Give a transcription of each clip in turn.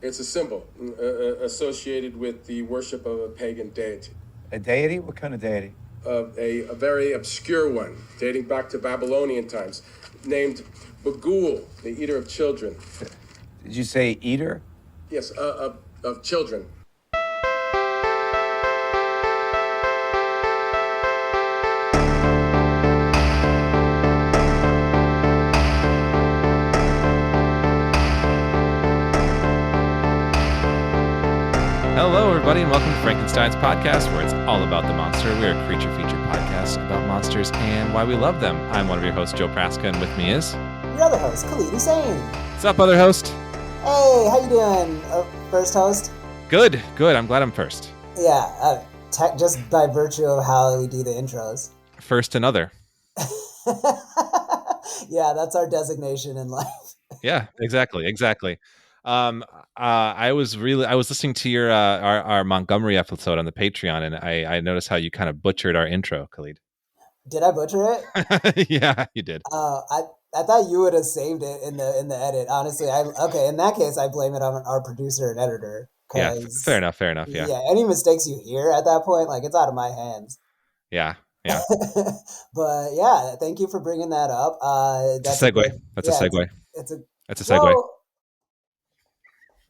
It's a symbol associated with the worship of a pagan deity. A deity? What kind of deity? A very obscure one, dating back to Babylonian times, named Bagul, the eater of children. Did you say eater? Yes, of children. Hello, everybody, and welcome to Frankenstein's podcast, where it's all about the monster. We're a creature feature podcast about monsters and why we love them. I'm one of your hosts, Joe Praska, and with me is... your other host, Khalid Hussein. What's up, other host? Hey, how you doing, first host? Good. I'm glad I'm first. Yeah, just by virtue of how we do the intros. First and other. Yeah, that's our designation in life. Yeah, exactly. I was listening to your our Montgomery episode on the Patreon, and I noticed how you kind of butchered our intro, Khalid. Did I butcher it? Yeah, you did. I thought you would have saved it in the edit. Honestly, okay. In that case, I blame it on our producer and editor. Yeah, fair enough. Yeah. Yeah, any mistakes you hear at that point, like, it's out of my hands. Yeah. But yeah, than't you for bringing that up. That's a segue. That's a segue. That's a segue. So,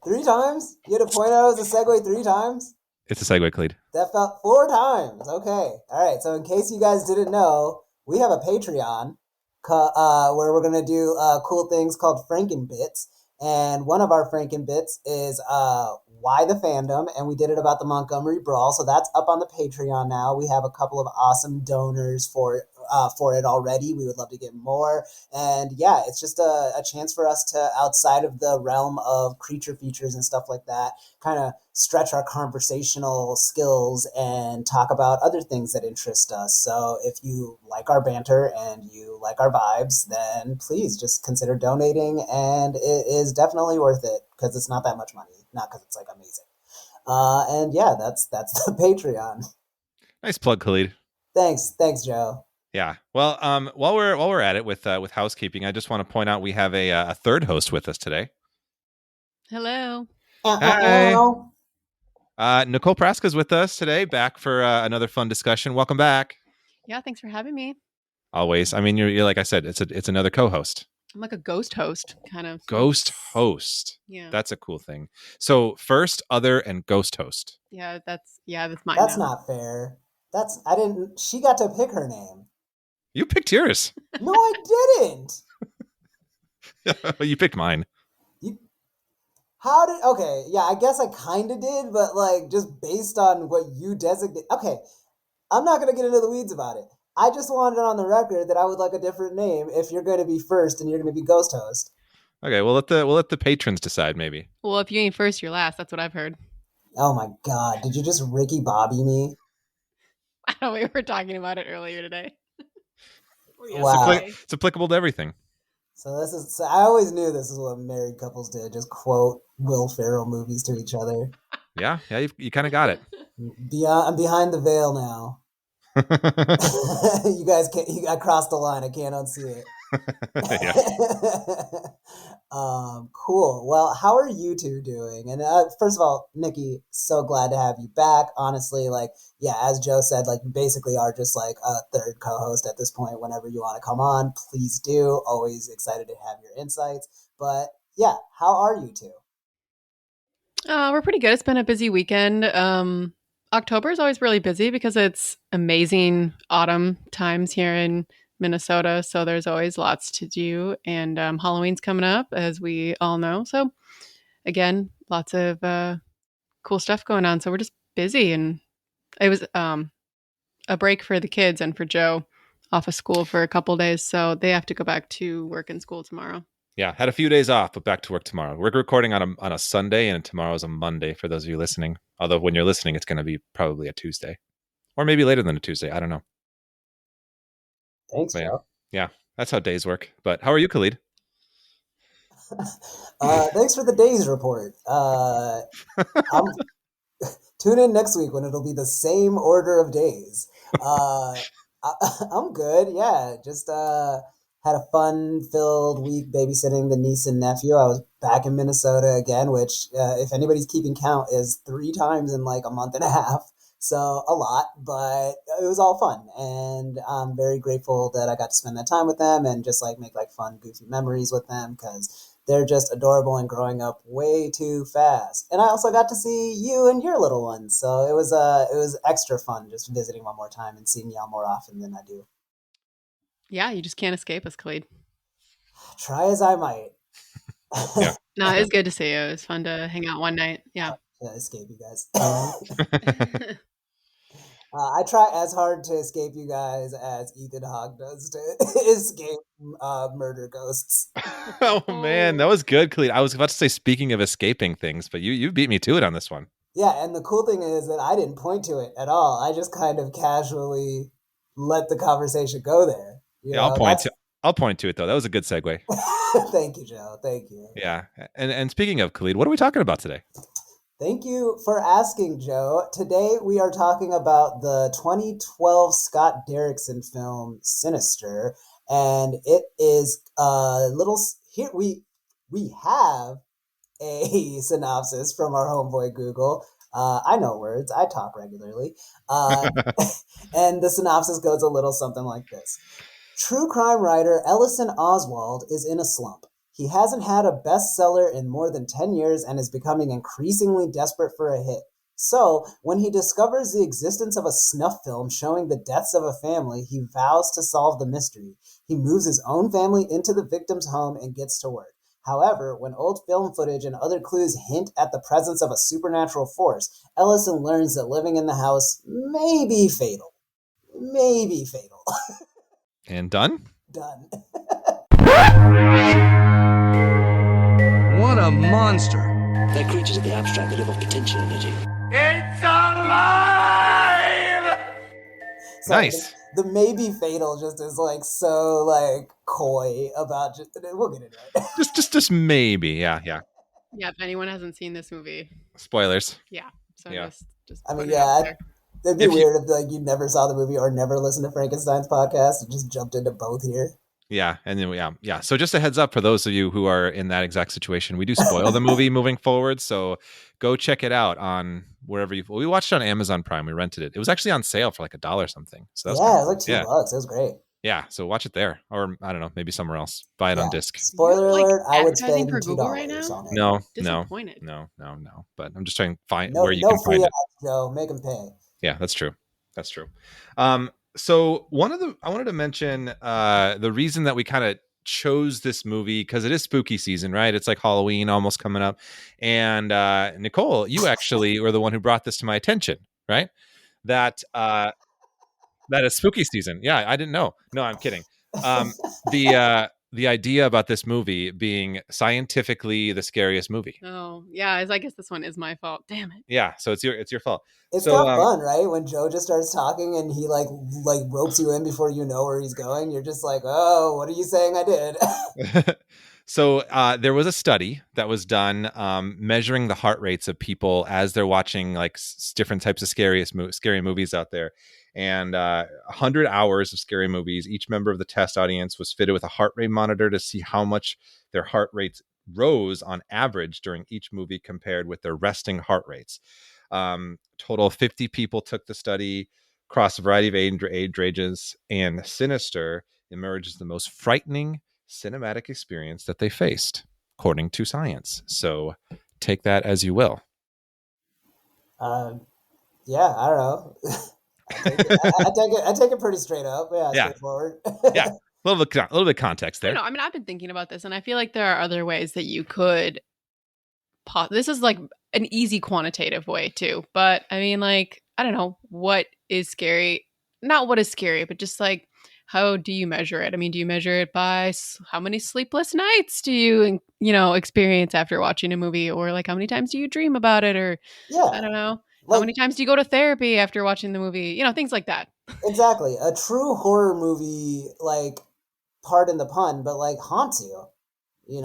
3 times? You had to point out it was a segue 3 times? It's a segue, Khalid. That felt 4 times. Okay. All right. So in case you guys didn't know, we have a Patreon where we're going to do cool things called Frankenbits. And one of our Frankenbits is Why the Fandom, and we did it about the Montgomery Brawl. So that's up on the Patreon now. We have a couple of awesome donors for it already. We would love to get more. And yeah, it's just a chance for us to, outside of the realm of creature features and stuff like that, kind of stretch our conversational skills and talk about other things that interest us. So if you like our banter and you like our vibes, then please just consider donating, and it is definitely worth it because it's not that much money, not because it's like amazing. And yeah, that's the Patreon. Nice plug, Khalid. Thanks, Joe. Yeah. Well, while we're at it with housekeeping, I just want to point out we have a third host with us today. Hello. Hi. Nicole Praska is with us today, back for another fun discussion. Welcome back. Yeah, thanks for having me. Always. I mean, you're like I said, it's another co-host. I'm like a ghost host, kind of. Ghost host. Yeah. That's a cool thing. So first, other, and ghost host. Yeah, that's mine. That's now. not fair. She got to pick her name. You picked yours. No, I didn't. You picked mine. Okay, yeah, I guess I kind of did, but like just based on what you designate. Okay, I'm not going to get into the weeds about it. I just wanted it on the record that I would like a different name if you're going to be first and you're going to be ghost host. Okay, we'll let the patrons decide, maybe. Well, if you ain't first, you're last. That's what I've heard. Oh my God, did you just Ricky Bobby me? I know, we were talking about it earlier today. Wow. It's applicable to everything. So I always knew this is what married couples did, just quote Will Ferrell movies to each other. Yeah, you kind of got it. I'm behind the veil now. You guys I crossed the line. I can't unsee it. Yeah. Cool. Well, how are you two doing? And first of all, Nikki, so glad to have you back. Honestly, like, yeah, as Joe said, like, you basically are just like a third co-host at this point. Whenever you want to come on, please do. Always excited to have your insights. But yeah, how are you two? We're pretty good. It's been a busy weekend. October is always really busy because it's amazing autumn times here in Minnesota. So there's always lots to do. And Halloween's coming up, as we all know. So again, lots of cool stuff going on. So we're just busy. And it was a break for the kids and for Joe off of school for a couple days. So they have to go back to work and school tomorrow. Yeah, had a few days off, but back to work tomorrow. We're recording on a Sunday, and tomorrow is a Monday for those of you listening. Although when you're listening, it's going to be probably a Tuesday. Or maybe later than a Tuesday. I don't know. Thanks, Joe. Yeah, that's how days work. But how are you, Khalid? Thanks for the days report. Tune in next week when it'll be the same order of days. I'm good. Yeah, just had a fun-filled week babysitting the niece and nephew. I was back in Minnesota again, which, if anybody's keeping count, is 3 times in like a month and a half. So a lot, but it was all fun. And I'm very grateful that I got to spend that time with them and just like make like fun, goofy memories with them because they're just adorable and growing up way too fast. And I also got to see you and your little ones. So it was extra fun just visiting one more time and seeing y'all more often than I do. Yeah, you just can't escape us, Khalid. Try as I might. Yeah. No, it was good to see you. It was fun to hang out one night. Yeah. Escape you guys. I try as hard to escape you guys as Ethan Hawke does to escape murder ghosts. Oh man, that was good, Khalid. I was about to say, speaking of escaping things, but you beat me to it on this one. Yeah, and the cool thing is that I didn't point to it at all. I just kind of casually let the conversation go there. Yeah, I'll point to it though. That was a good segue. Thank you, Joe. Thank you. Yeah, and speaking of Khalid, what are we talking about today? Thank you for asking, Joe. Today we are talking about the 2012 Scott Derrickson film Sinister, and it is a little here we have a synopsis from our homeboy Google. I know words. I talk regularly. And the synopsis goes a little something like this. True crime writer Ellison Oswald is in a slump. He hasn't had a bestseller in more than 10 years and is becoming increasingly desperate for a hit. So, when he discovers the existence of a snuff film showing the deaths of a family, he vows to solve the mystery. He moves his own family into the victim's home and gets to work. However, when old film footage and other clues hint at the presence of a supernatural force, Ellison learns that living in the house may be fatal. Maybe fatal. And done? Done. What a monster. They're creatures of the abstract that live off potential energy. It's alive! So Nice. The maybe fatal just is like so like coy about just we'll get into it. Just maybe. Yeah. Yeah, if anyone hasn't seen this movie, Spoilers. yeah. So Yeah. just I mean, put it out yeah, there. it'd be If you- weird if like you never saw the movie or never listened to Frankenstein's podcast and just jumped into both here. Yeah, and then yeah. So just a heads up for those of you who are in that exact situation, we do spoil the movie moving forward. So go check it out on wherever we watched it on Amazon Prime. We rented it. It was actually on sale for like $1 something. So that's Yeah, it was like $2. It was great. Yeah, so watch it there, or I don't know, maybe somewhere else. Buy it on disc. Spoiler You're, like, alert! I would advertising spend for $2 Google right now? on it. No. Disappointed. But I'm just trying to find No, where you no can free find ads, it. Joe. Make them pay. Yeah, that's true. So I wanted to mention the reason that we kind of chose this movie, because it is spooky season, right? It's like Halloween almost coming up. And Nicole, you actually were the one who brought this to my attention, right? That is spooky season. Yeah, I didn't know. No, I'm kidding. The idea about this movie being scientifically the scariest movie. Oh, yeah. I guess this one is my fault. Damn it. Yeah, so it's your fault. It's So, not fun, right? When Joe just starts talking and he like ropes you in before you know where he's going. You're just like, oh, what are you saying I did? So there was a study that was done measuring the heart rates of people as they're watching like different types of scary movies out there. And 100 hours of scary movies. Each member of the test audience was fitted with a heart rate monitor to see how much their heart rates rose on average during each movie compared with their resting heart rates. Total of 50 people took the study across a variety of age ranges, and Sinister emerged as the most frightening cinematic experience that they faced, according to science. So take that as you will. Yeah, I don't know. I take it pretty straight up. Yeah, straightforward. Yeah, a little bit context there. I mean, I've been thinking about this, and I feel like there are other ways that you could. This is like an easy quantitative way too, but I mean, like, I don't know what is scary. Not what is scary, but just like, how do you measure it? I mean, do you measure it by how many sleepless nights do you experience after watching a movie, or like how many times do you dream about it, or I don't know. How many times do you go to therapy after watching the movie? Things like that. Exactly. A true horror movie, like, pardon the pun, but like haunts you.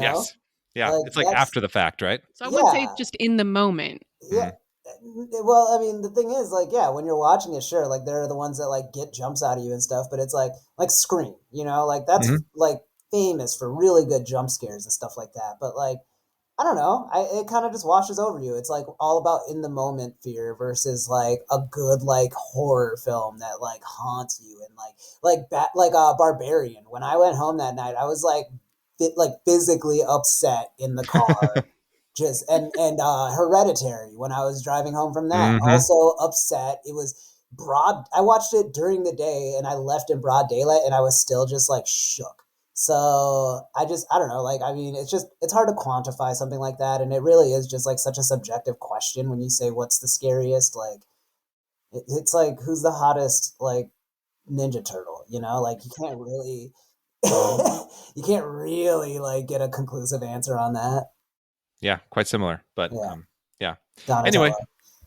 Yes. Yeah. It's like after the fact, right? So I would say just in the moment. Yeah. Well, I mean, the thing is, like, yeah, when you're watching it, sure, like, there are the ones that like get jumps out of you and stuff, but it's like Scream, like that's like famous for really good jump scares and stuff like that. But like I don't know. It kind of just washes over you. It's like all about in the moment fear versus like a good like horror film that like haunts you and Barbarian. When I went home that night, I was like physically upset in the car. Just and Hereditary when I was driving home from that, Mm-hmm. also upset. It was broad. I watched it during the day and I left in broad daylight and I was still just like shook. So I don't know, like, I mean, it's hard to quantify something like that. And it really is just like such a subjective question when you say, what's the scariest? Like, it's like, who's the hottest, like, Ninja Turtle, you know, like you can't really, you can't really like get a conclusive answer on that. Yeah, quite similar, but Yeah. yeah. Donatello. Anyway,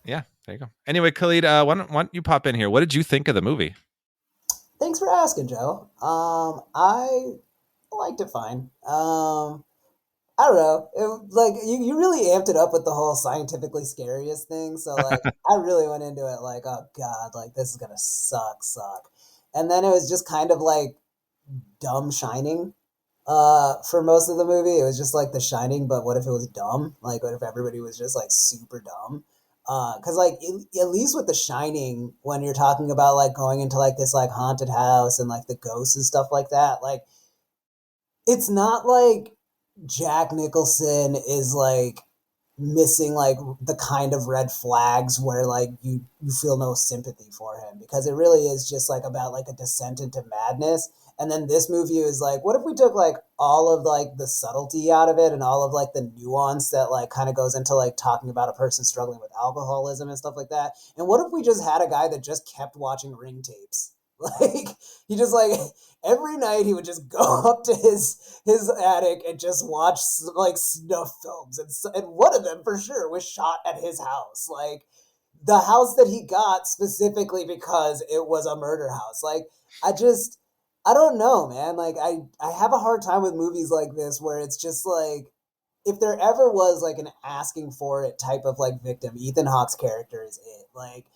yeah, there you go. Anyway, Khalid, why don't you pop in here? What did you think of the movie? Thanks for asking, Joe. I liked it fine. I don't know. Like you really amped it up with the whole scientifically scariest thing. So like I really went into it like, oh god, like this is gonna suck. And then it was just kind of like dumb Shining. For most of the movie, it was just like The Shining, but what if it was dumb? Like, what if everybody was just like super dumb? Because like at least with The Shining, when you're talking about like going into like this like haunted house and like the ghosts and stuff like that, like it's not like Jack Nicholson is like missing like the kind of red flags where like you feel no sympathy for him, because it really is just like about like a descent into madness. And then this movie is like, what if we took like all of like the subtlety out of it and all of like the nuance that like kind of goes into like talking about a person struggling with alcoholism and stuff like that, and what if we just had a guy that just kept watching Ring tapes? Like he just like every night he would just go up to his attic and just watch like snuff films, and one of them for sure was shot at his house, like the house that he got specifically because it was a murder house. Like I don't know, man. Like I have a hard time with movies like this where it's just like, if there ever was like an asking for it type of like victim, Ethan Hawke's character is it. Like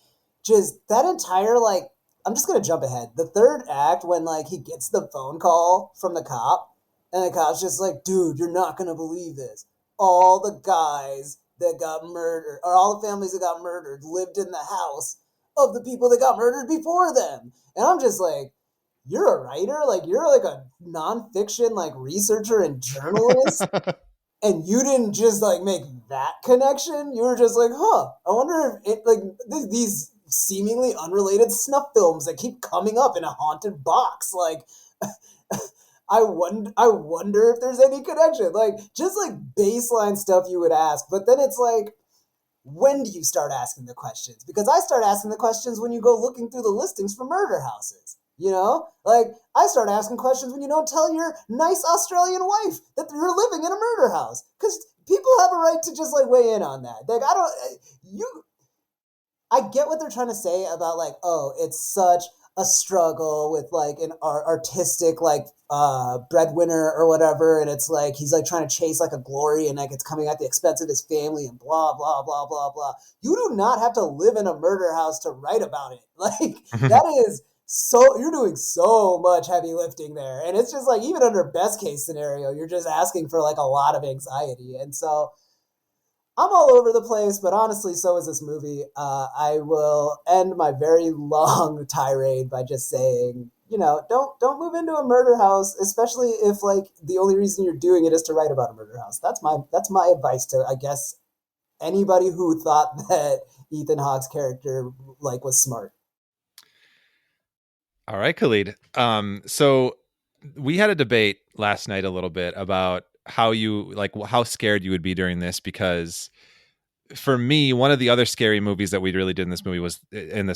just that entire like, I'm just gonna jump ahead. The third act when like he gets the phone call from the cop and the cop's just like, dude, you're not gonna believe this. All the guys that got murdered, or all the families that got murdered, lived in the house of the people that got murdered before them. And I'm just like, you're a writer? Like you're like a nonfiction like researcher and journalist, and you didn't just like make that connection. You were just like, huh, I wonder if it like these seemingly unrelated snuff films that keep coming up in a haunted box, like I wonder if there's any connection, like just like baseline stuff you would ask. But then it's like, when do you start asking the questions? Because I start asking the questions when you go looking through the listings for murder houses. You know, like I start asking questions when you don't tell your nice Australian wife that you're living in a murder house, because people have a right to just like weigh in on that. Like I get what they're trying to say about like, oh, it's such a struggle with like an artistic like breadwinner or whatever, and it's like he's like trying to chase like a glory and like it's coming at the expense of his family and blah blah blah blah blah. You do not have to live in a murder house to write about it. Like that is so, you're doing so much heavy lifting there, and it's just like, even under best case scenario, you're just asking for like a lot of anxiety. And so I'm all over the place, but honestly, so is this movie. I will end my very long tirade by just saying, you know, don't move into a murder house, especially if like the only reason you're doing it is to write about a murder house. That's my advice to, I guess, anybody who thought that Ethan Hawke's character like was smart. All right, Khalid. So we had a debate last night a little bit about how scared you would be during this, because for me, one of the other scary movies that we really did in this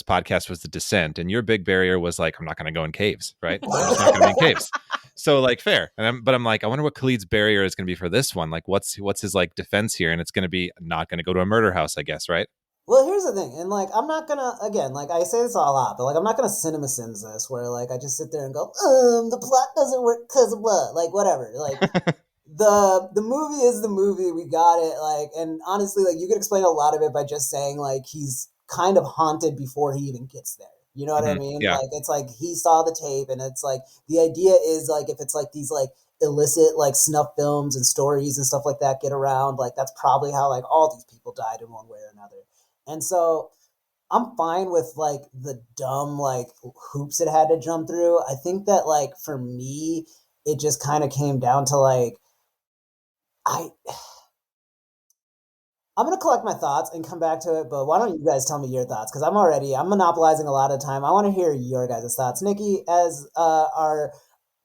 podcast was The Descent, and your big barrier was like, I'm not going to go in caves, right? I'm just not going to be in caves. So like, fair. But I'm like, I wonder what Khalid's barrier is going to be for this one. Like, what's his like defense here? And it's going to be not going to go to a murder house, I guess, right? Well, here's the thing, and like I'm not gonna, again, like I say this a lot, but like I'm not gonna cinema sins this where like I just sit there and go, the plot doesn't work because of what, like whatever, like the movie is the movie, we got it, like, and honestly, like you could explain a lot of it by just saying like he's kind of haunted before he even gets there. You know what I mean? Yeah. Like it's like he saw the tape, and it's like the idea is like if it's like these like illicit like snuff films and stories and stuff like that get around, like that's probably how like all these people died in one way or another. And so I'm fine with like the dumb like hoops it had to jump through. I think that like for me, it just kind of came down to like I I'm gonna collect my thoughts and come back to it, but why don't you guys tell me your thoughts? Because I'm monopolizing a lot of time. I want to hear your guys' thoughts. Nikki, as our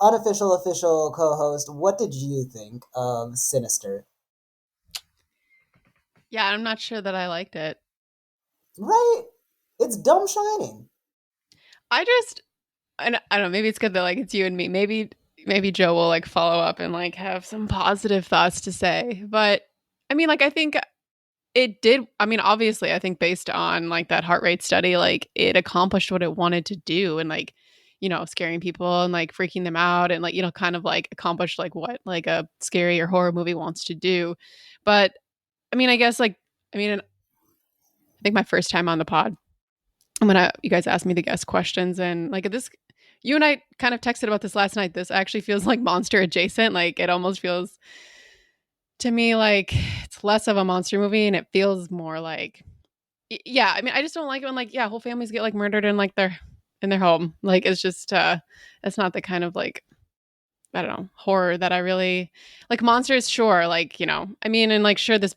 unofficial official co-host, what did you think of Sinister? Yeah, I'm not sure that I liked it. Right? It's dumb shining. I don't know, maybe it's good that like it's you and me. Maybe Joe will like follow up and like have some positive thoughts to say. But I mean, like I think it did. I mean, obviously, I think based on like that heart rate study, like it accomplished what it wanted to do, and like, scaring people and like freaking them out, and like, kind of like accomplished like what like a scary or horror movie wants to do. But I mean, I guess like, I think my first time on the pod, you guys asked me the guest questions, and like this, you and I kind of texted about this last night. This actually feels like monster adjacent. Like it almost feels to me like it's less of a monster movie and it feels more like, yeah, I mean, I just don't like it when like, yeah, whole families get like murdered in like in their home. Like it's just it's not the kind of like, I don't know, horror that I really like. Monsters, sure, like, I mean, and like sure, this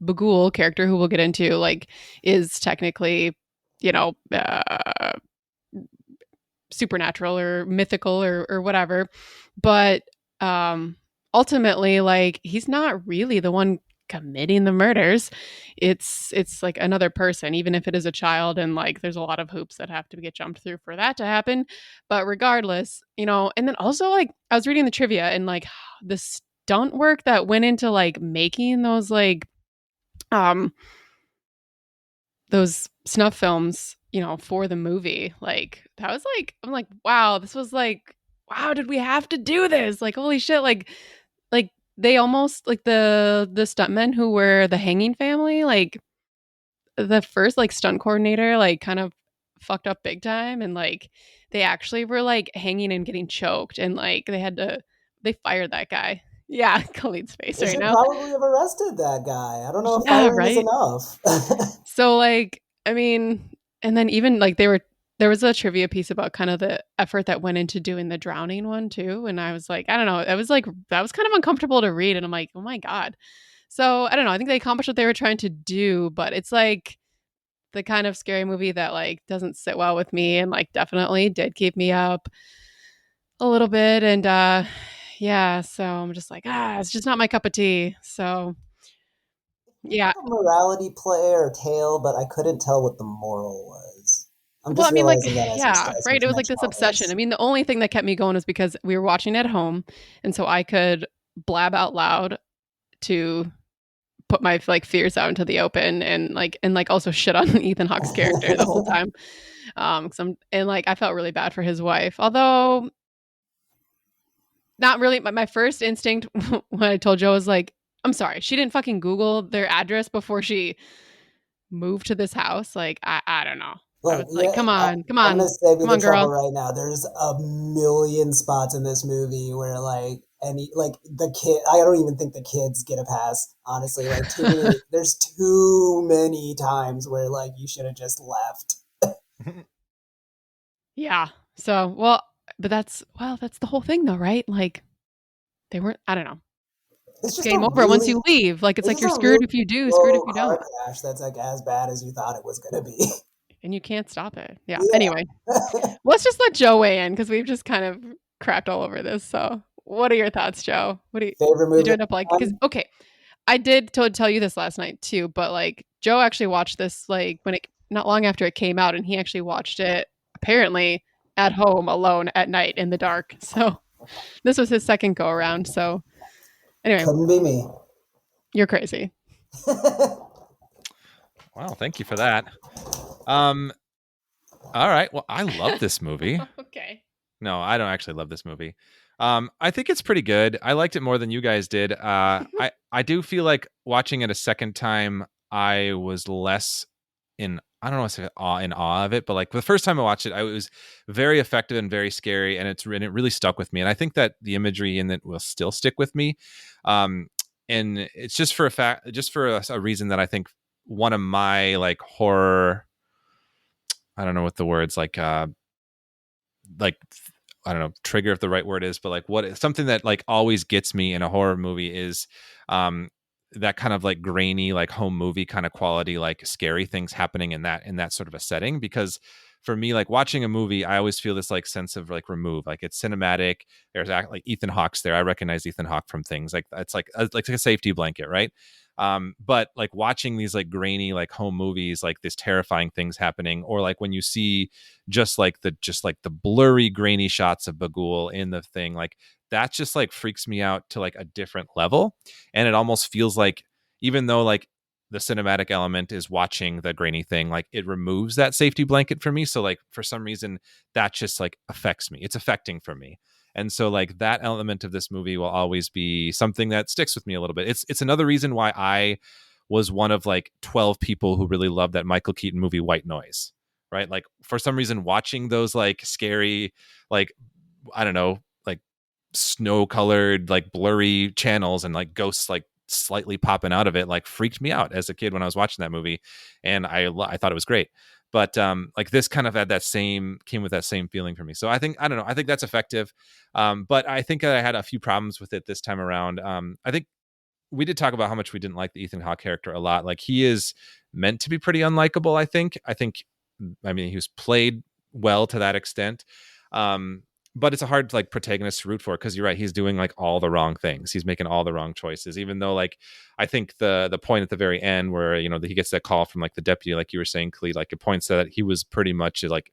Bagul character who we'll get into like is technically, you know, uh supernatural or mythical or whatever, but ultimately like he's not really the one committing the murders. It's like another person, even if it is a child, and like there's a lot of hoops that have to get jumped through for that to happen. But regardless, and then also like I was reading the trivia and like the stunt work that went into like making um those snuff films, for the movie. Like that was like, I'm like, wow, this was like, wow, did we have to do this? Like, holy shit, like they almost like the stuntmen who were the Hanging Family, like the first like stunt coordinator, like kind of fucked up big time, and like they actually were like hanging and getting choked, and like they fired that guy. Yeah, Khalid's face They right should now. probably have arrested that guy. I don't know if Yeah, firing is right. enough. So like, I mean, and then even like there was a trivia piece about kind of the effort that went into doing the drowning one too. And I was like, I don't know, it was like that was kind of uncomfortable to read. And I'm like, oh my God. So I don't know. I think they accomplished what they were trying to do, but it's like the kind of scary movie that like doesn't sit well with me, and like definitely did keep me up a little bit. And yeah, so I'm just like, it's just not my cup of tea. So yeah. A morality play or tale, but I couldn't tell what the moral was. I'm Well, just I mean, like, realizing that yeah, as we right. It was like mention this all obsession. I this. mean, the only thing that kept me going was because we were watching at home, and so I could blab out loud to put my like fears out into the open, and also shit on Ethan Hawke's character the whole time. And like I felt really bad for his wife, although not really. My first instinct when I told Joe was like, I'm sorry, she didn't fucking Google their address before she moved to this house. Like, I don't know. I Look, was like, yeah, come on, come I'm gonna on, save you come the on, trouble girl. right now. There's a million spots in this movie where like the kid. I don't even think the kids get a pass. Honestly, like too many. There's too many times where like you should have just left. Yeah. So, but that's the whole thing though, right? Like they weren't, I don't know. It's It's just a game over once really, you leave. Like it's it's like just you're a screwed really if you do, screwed if slow you car don't. crash that's like as bad as you thought it was gonna be. And you can't stop it. Yeah. Anyway, Yeah. let's just let Joe weigh in because we've just kind of crapped all over this. So, what are your thoughts, Joe? Favorite Did movie you of end up like, all because time? okay, I did tell you this last night too, but like Joe actually watched this like when it not long after it came out, and he actually watched it apparently at home alone at night in the dark. So this was his second go around. So anyway, Couldn't be me. you're crazy. Wow, thank you for that. Um, all right. Well, I love this movie. Okay. No, I don't actually love this movie. I think it's pretty good. I liked it more than you guys did. I do feel like watching it a second time, I was less in I don't know if I was in awe of it, but like the first time I watched it, it was very effective and very scary, and it really stuck with me. And I think that the imagery in it will still stick with me. Um, and it's just for a reason that I think one of my like horror, I don't know what the words like I don't know, trigger if the right word is, but like something that like always gets me in a horror movie is um that kind of like grainy, like home movie kind of quality, like scary things happening in that sort of a setting. Because for me, like watching a movie, I always feel this like sense of like remove, like it's cinematic. There's like Ethan Hawke's there. I recognize Ethan Hawke from things like it's like a safety blanket, right? But like watching these like grainy like home movies, like this terrifying things happening, or like when you see just like the blurry grainy shots of Bagul in the thing, like that just like freaks me out to like a different level. And it almost feels like, even though like the cinematic element is watching the grainy thing, like it removes that safety blanket for me. So like for some reason that just like affects me, it's affecting for me. And so like that element of this movie will always be something that sticks with me a little bit. It's another reason why I was one of like 12 people who really loved that Michael Keaton movie White Noise, right? Like for some reason watching those like scary, like I don't know, like snow colored, like blurry channels and like ghosts like slightly popping out of it, like freaked me out as a kid when I was watching that movie. And I thought it was great. But like this kind of came with that same feeling for me. So I think, I don't know, I think that's effective. But I think I had a few problems with it this time around. I think we did talk about how much we didn't like the Ethan Hawke character a lot. Like he is meant to be pretty unlikable, I think. I mean, he was played well to that extent. But it's a hard like protagonist to root for, because you're right, he's doing like all the wrong things. He's making all the wrong choices, even though like I think the point at the very end where, you know, he gets that call from like the deputy, like you were saying, Clee, like it points that he was pretty much like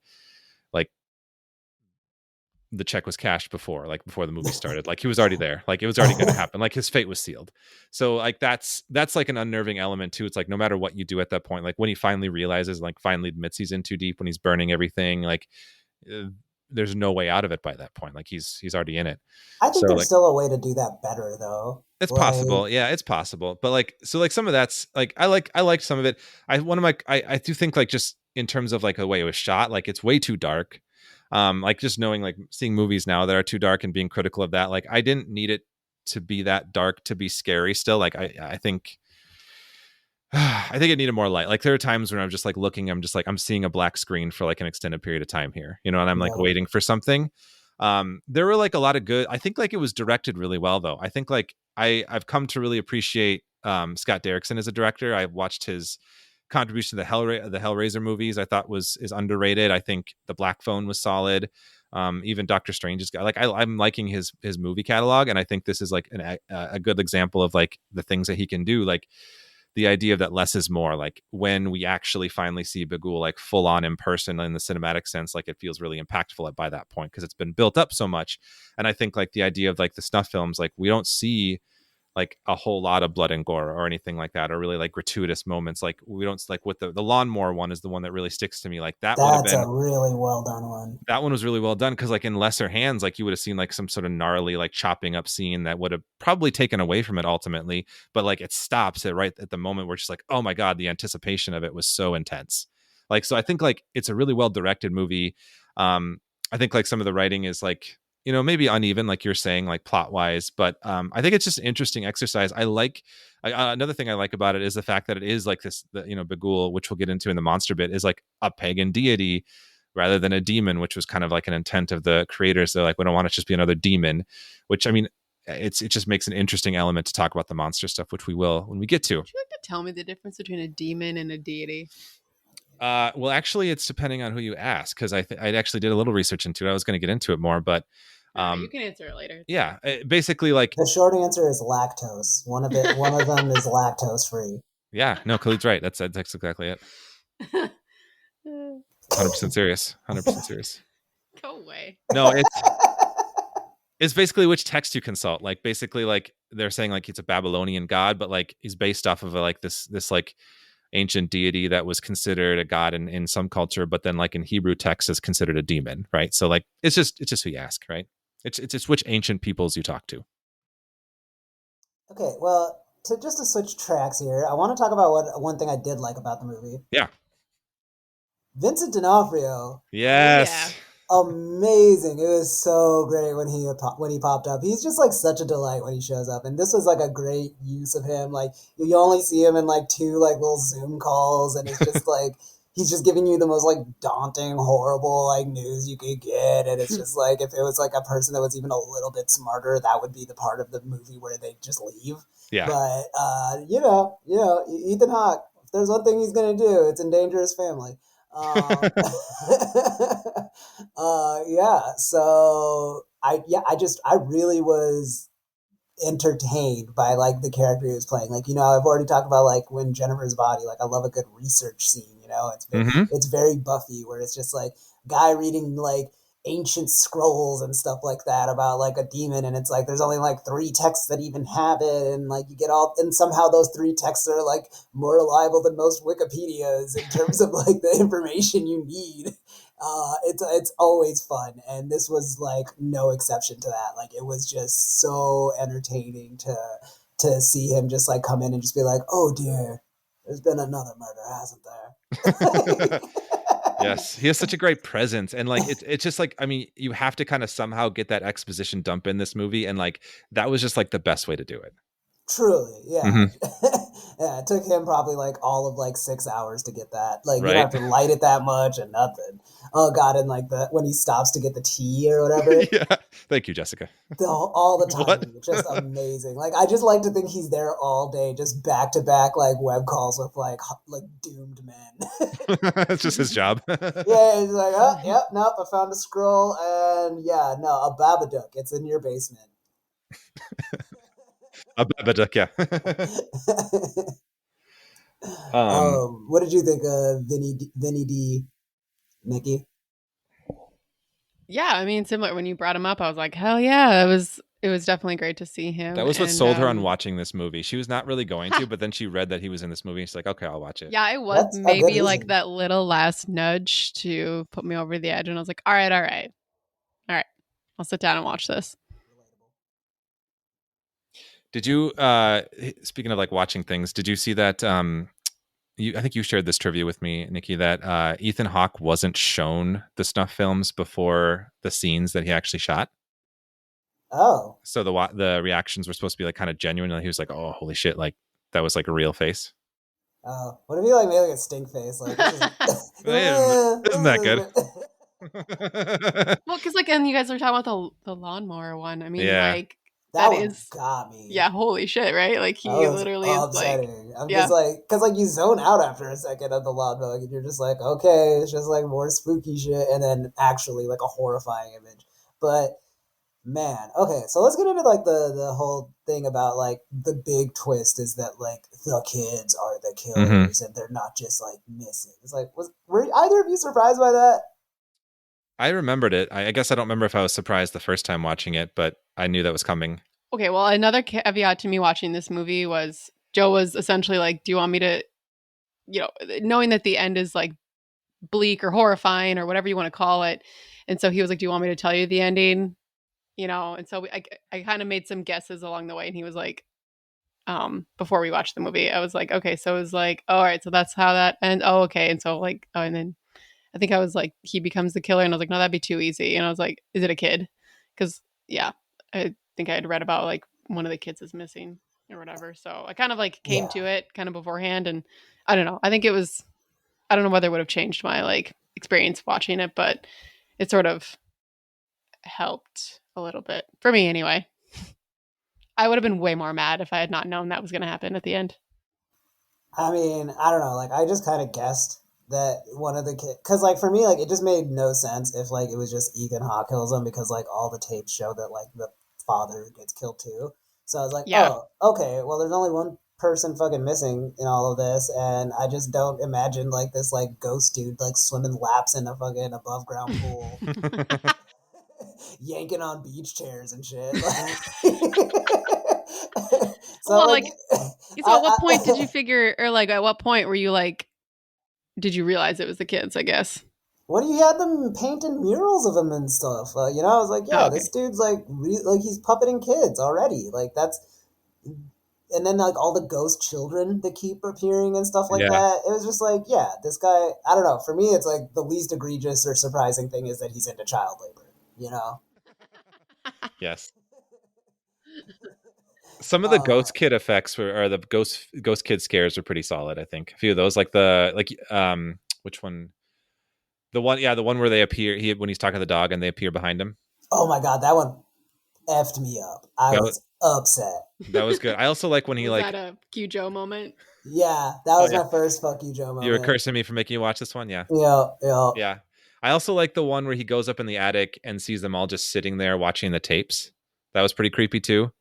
the check was cashed before the movie started. Like he was already there, like it was already going to happen, like his fate was sealed. So like that's like an unnerving element too. It's like no matter what you do at that point, like when he finally realizes, like finally admits he's in too deep, when he's burning everything, like uh, there's no way out of it by that point. Like he's already in it. I think So there's like still a way to do that better though. it's Like, possible, yeah, it's possible, but like so like some of that's like I liked some of it. I do think like just in terms of like the way it was shot, like it's way too dark. Like just knowing, like seeing movies now that are too dark and being critical of that, like I didn't need it to be that dark to be scary still. Like I think I think it needed more light. Like there are times when I'm just like looking, I'm seeing a black screen for like an extended period of time here, you know, and I'm like yeah. waiting for something. There were like a lot of good, I think like it was directed really well though. I think like I've come to really appreciate Scott Derrickson as a director. I watched his contribution to the Hellraiser movies. I thought is underrated. I think The Black Phone was solid. Even Doctor Strange's got like I'm liking his movie catalog, and I think this is like a good example of like the things that he can do. Like the idea of that less is more, like when we actually finally see Bagul like full on in person in the cinematic sense, like it feels really impactful by that point because it's been built up so much. And I think like the idea of like the snuff films, like we don't see like a whole lot of blood and gore or anything like that, or really like gratuitous moments. Like we don't, like with the lawnmower one is the one that really sticks to me. Like that would have That's been, a really well done one. that one was really well done, because like in lesser hands, like you would have seen like some sort of gnarly like chopping up scene that would have probably taken away from it ultimately, but like it stops it right at the moment where it's just like, oh my god, the anticipation of it was so intense. Like so I think like it's a really well directed movie. I think like some of the writing is like, you know, maybe uneven, like you're saying, like plot wise, but I think it's just an interesting exercise. Another thing I like about it is the fact that it is like this, you know, Bagul, which we'll get into in the monster bit, is like a pagan deity rather than a demon, which was kind of like an intent of the creators. They're like, we don't want it to just be another demon, which I mean, it just makes an interesting element to talk about the monster stuff, which we will when we get to. Would you like to tell me the difference between a demon and a deity? Well, actually, it's depending on who you ask, because I actually did a little research into it. I was going to get into it more, but You can answer it later. yeah, basically, like, The short answer is lactose. One of them is lactose free. yeah, no, Khalid's right. That's exactly it. 100% serious. 100% serious. Go away. No, it's basically which text you consult. Like basically, like they're saying like it's a Babylonian god, but like he's based off of like this like ancient deity that was considered a god in some culture, but then like in Hebrew text is considered a demon, right? So like it's just who you ask, right? It's which ancient peoples you talk to. Okay, well, to switch tracks here, I want to talk about one thing I did like about the movie. Yeah. Vincent D'Onofrio, Oh yeah. Yes. amazing. It was so great when he popped up. He's just like such a delight when he shows up, and this was like a great use of him. Like you only see him in like two like little Zoom calls, and it's just like he's just giving you the most like daunting, horrible like news you could get, and it's just like if it was like a person that was even a little bit smarter, that would be the part of the movie where they just leave. Yeah. But Ethan Hawke. If there's one thing he's gonna do, it's endanger his family. Um, yeah. So I really was entertained by like the character he was playing. Like, I've already talked about like when Jennifer's Body, like I love a good research scene, Mm-hmm. it's very Buffy where it's just like guy reading like ancient scrolls and stuff like that about like a demon, and it's like there's only like three texts that even have it, and like you get all, and somehow those three texts are like more reliable than most Wikipedias in terms of like the information you need. It's always fun, and this was like no exception to that. Like it was just so entertaining to see him just like come in and just be like, "Oh dear, there's been another murder, hasn't there?" Yes, he has such a great presence, and like it's just like, I mean, you have to kind of somehow get that exposition dump in this movie, and like that was just like the best way to do it. Truly, yeah. Mm-hmm. Yeah, it took him probably like all of like 6 hours to get that. Like you don't Right? have to light it that much and nothing. Oh god, and like when he stops to get the tea or whatever, Yeah. Thank you, Jessica. all the What? time, just amazing. Like I just like to think he's there all day, just back to back like web calls with like doomed men. It's just his job. Yeah, he's like, oh, yep, nope, I found a scroll, and yeah, no, a Babadook. It's in your basement. A Babadook, yeah. um, What did you think of Vinny D, Nikki? Yeah, I mean, similar. When you brought him up, I was like, hell yeah! It was definitely great to see him. that was what And sold her on watching this movie. She was not really going to, but then she read that he was in this movie. And she's like, okay, I'll watch it. yeah, it was That's a good maybe like reason. that little last nudge to put me over the edge, and I was like, all right, I'll sit down and watch this. Did you, speaking of like watching things, did you see that? I think you shared this trivia with me, Nikki, that Ethan Hawke wasn't shown the snuff films before the scenes that he actually shot. Oh, So the reactions were supposed to be like kind of genuine. And he was like, "Oh, holy shit!" Like that was like a real face. what if he like made like a stink face? Like, Isn't that good? Well, because like, and you guys were talking about the lawnmower one. I mean, Yeah. like that that one is, got me. yeah, holy shit, right? Like he That was literally is like, upsetting. I'm yeah, just like, because like you zone out after a second of the loud bug, and you're just like, okay, it's just like more spooky shit, and then actually like a horrifying image. But man, okay, so let's get into like the whole thing about like the big twist is that like the kids are the killers, and they're not just like missing. It's like, were either of you surprised by that? I remembered it. I guess I don't remember if I was surprised the first time watching it, but I knew that was coming. okay. Well, another caveat to me watching this movie was Joe was essentially like, "Do you want me to, knowing that the end is like bleak or horrifying or whatever you want to call it," and so he was like, "Do you want me to tell you the ending?" And so I kind of made some guesses along the way, and he was like, before we watched the movie, I was like, okay, so it was like, oh, all right, so that's how that ends. Oh, okay, and so like, oh, and then I think I was like, he becomes the killer, and I was like, no, that'd be too easy, and I was like, is it a kid? Because yeah, I think I had read about like one of the kids is missing or whatever, so I kind of like came Yeah. to it kind of beforehand, and I don't know, I think it was, I don't know whether it would have changed my like experience watching it, but it sort of helped a little bit for me anyway. I would have been way more mad if I had not known that was going to happen at the end. I mean, I don't know. Like, I just kind of guessed that one of the kids, because like for me, like it just made no sense if like it was just Ethan Hawke kills him, because like all the tapes show that like the father gets killed too. So I was like, Yeah. oh, okay. Well, there's only one person fucking missing in all of this, and I just don't imagine like this like ghost dude like swimming laps in a fucking above ground pool, yanking on beach chairs and shit. So Well, like, like, so at what point did you figure, or like at what point were you like, did you realize it was the kids, I guess? when you had them painting murals of him and stuff, I was like, yeah, Oh, okay. this dude's like, like he's puppeting kids already. Like that's, and then like all the ghost children that keep appearing and stuff like Yeah. that. It was just like, yeah, this guy, I don't know. For me, it's like the least egregious or surprising thing is that he's into child labor, you know? Yes. Some of the Ghost Kid effects or the Ghost Kid scares are pretty solid. I think a few of those, like which one? The one where they appear when he's talking to the dog and they appear behind him. Oh my God, that one effed me up. I was upset. That was good. I also like when he Was like that a Q Joe moment? Yeah, that was yeah. my first fuck you Joe moment. You were cursing me for making you watch this one, yeah. Yeah. Yeah. I also like the one where he goes up in the attic and sees them all just sitting there watching the tapes. That was pretty creepy too.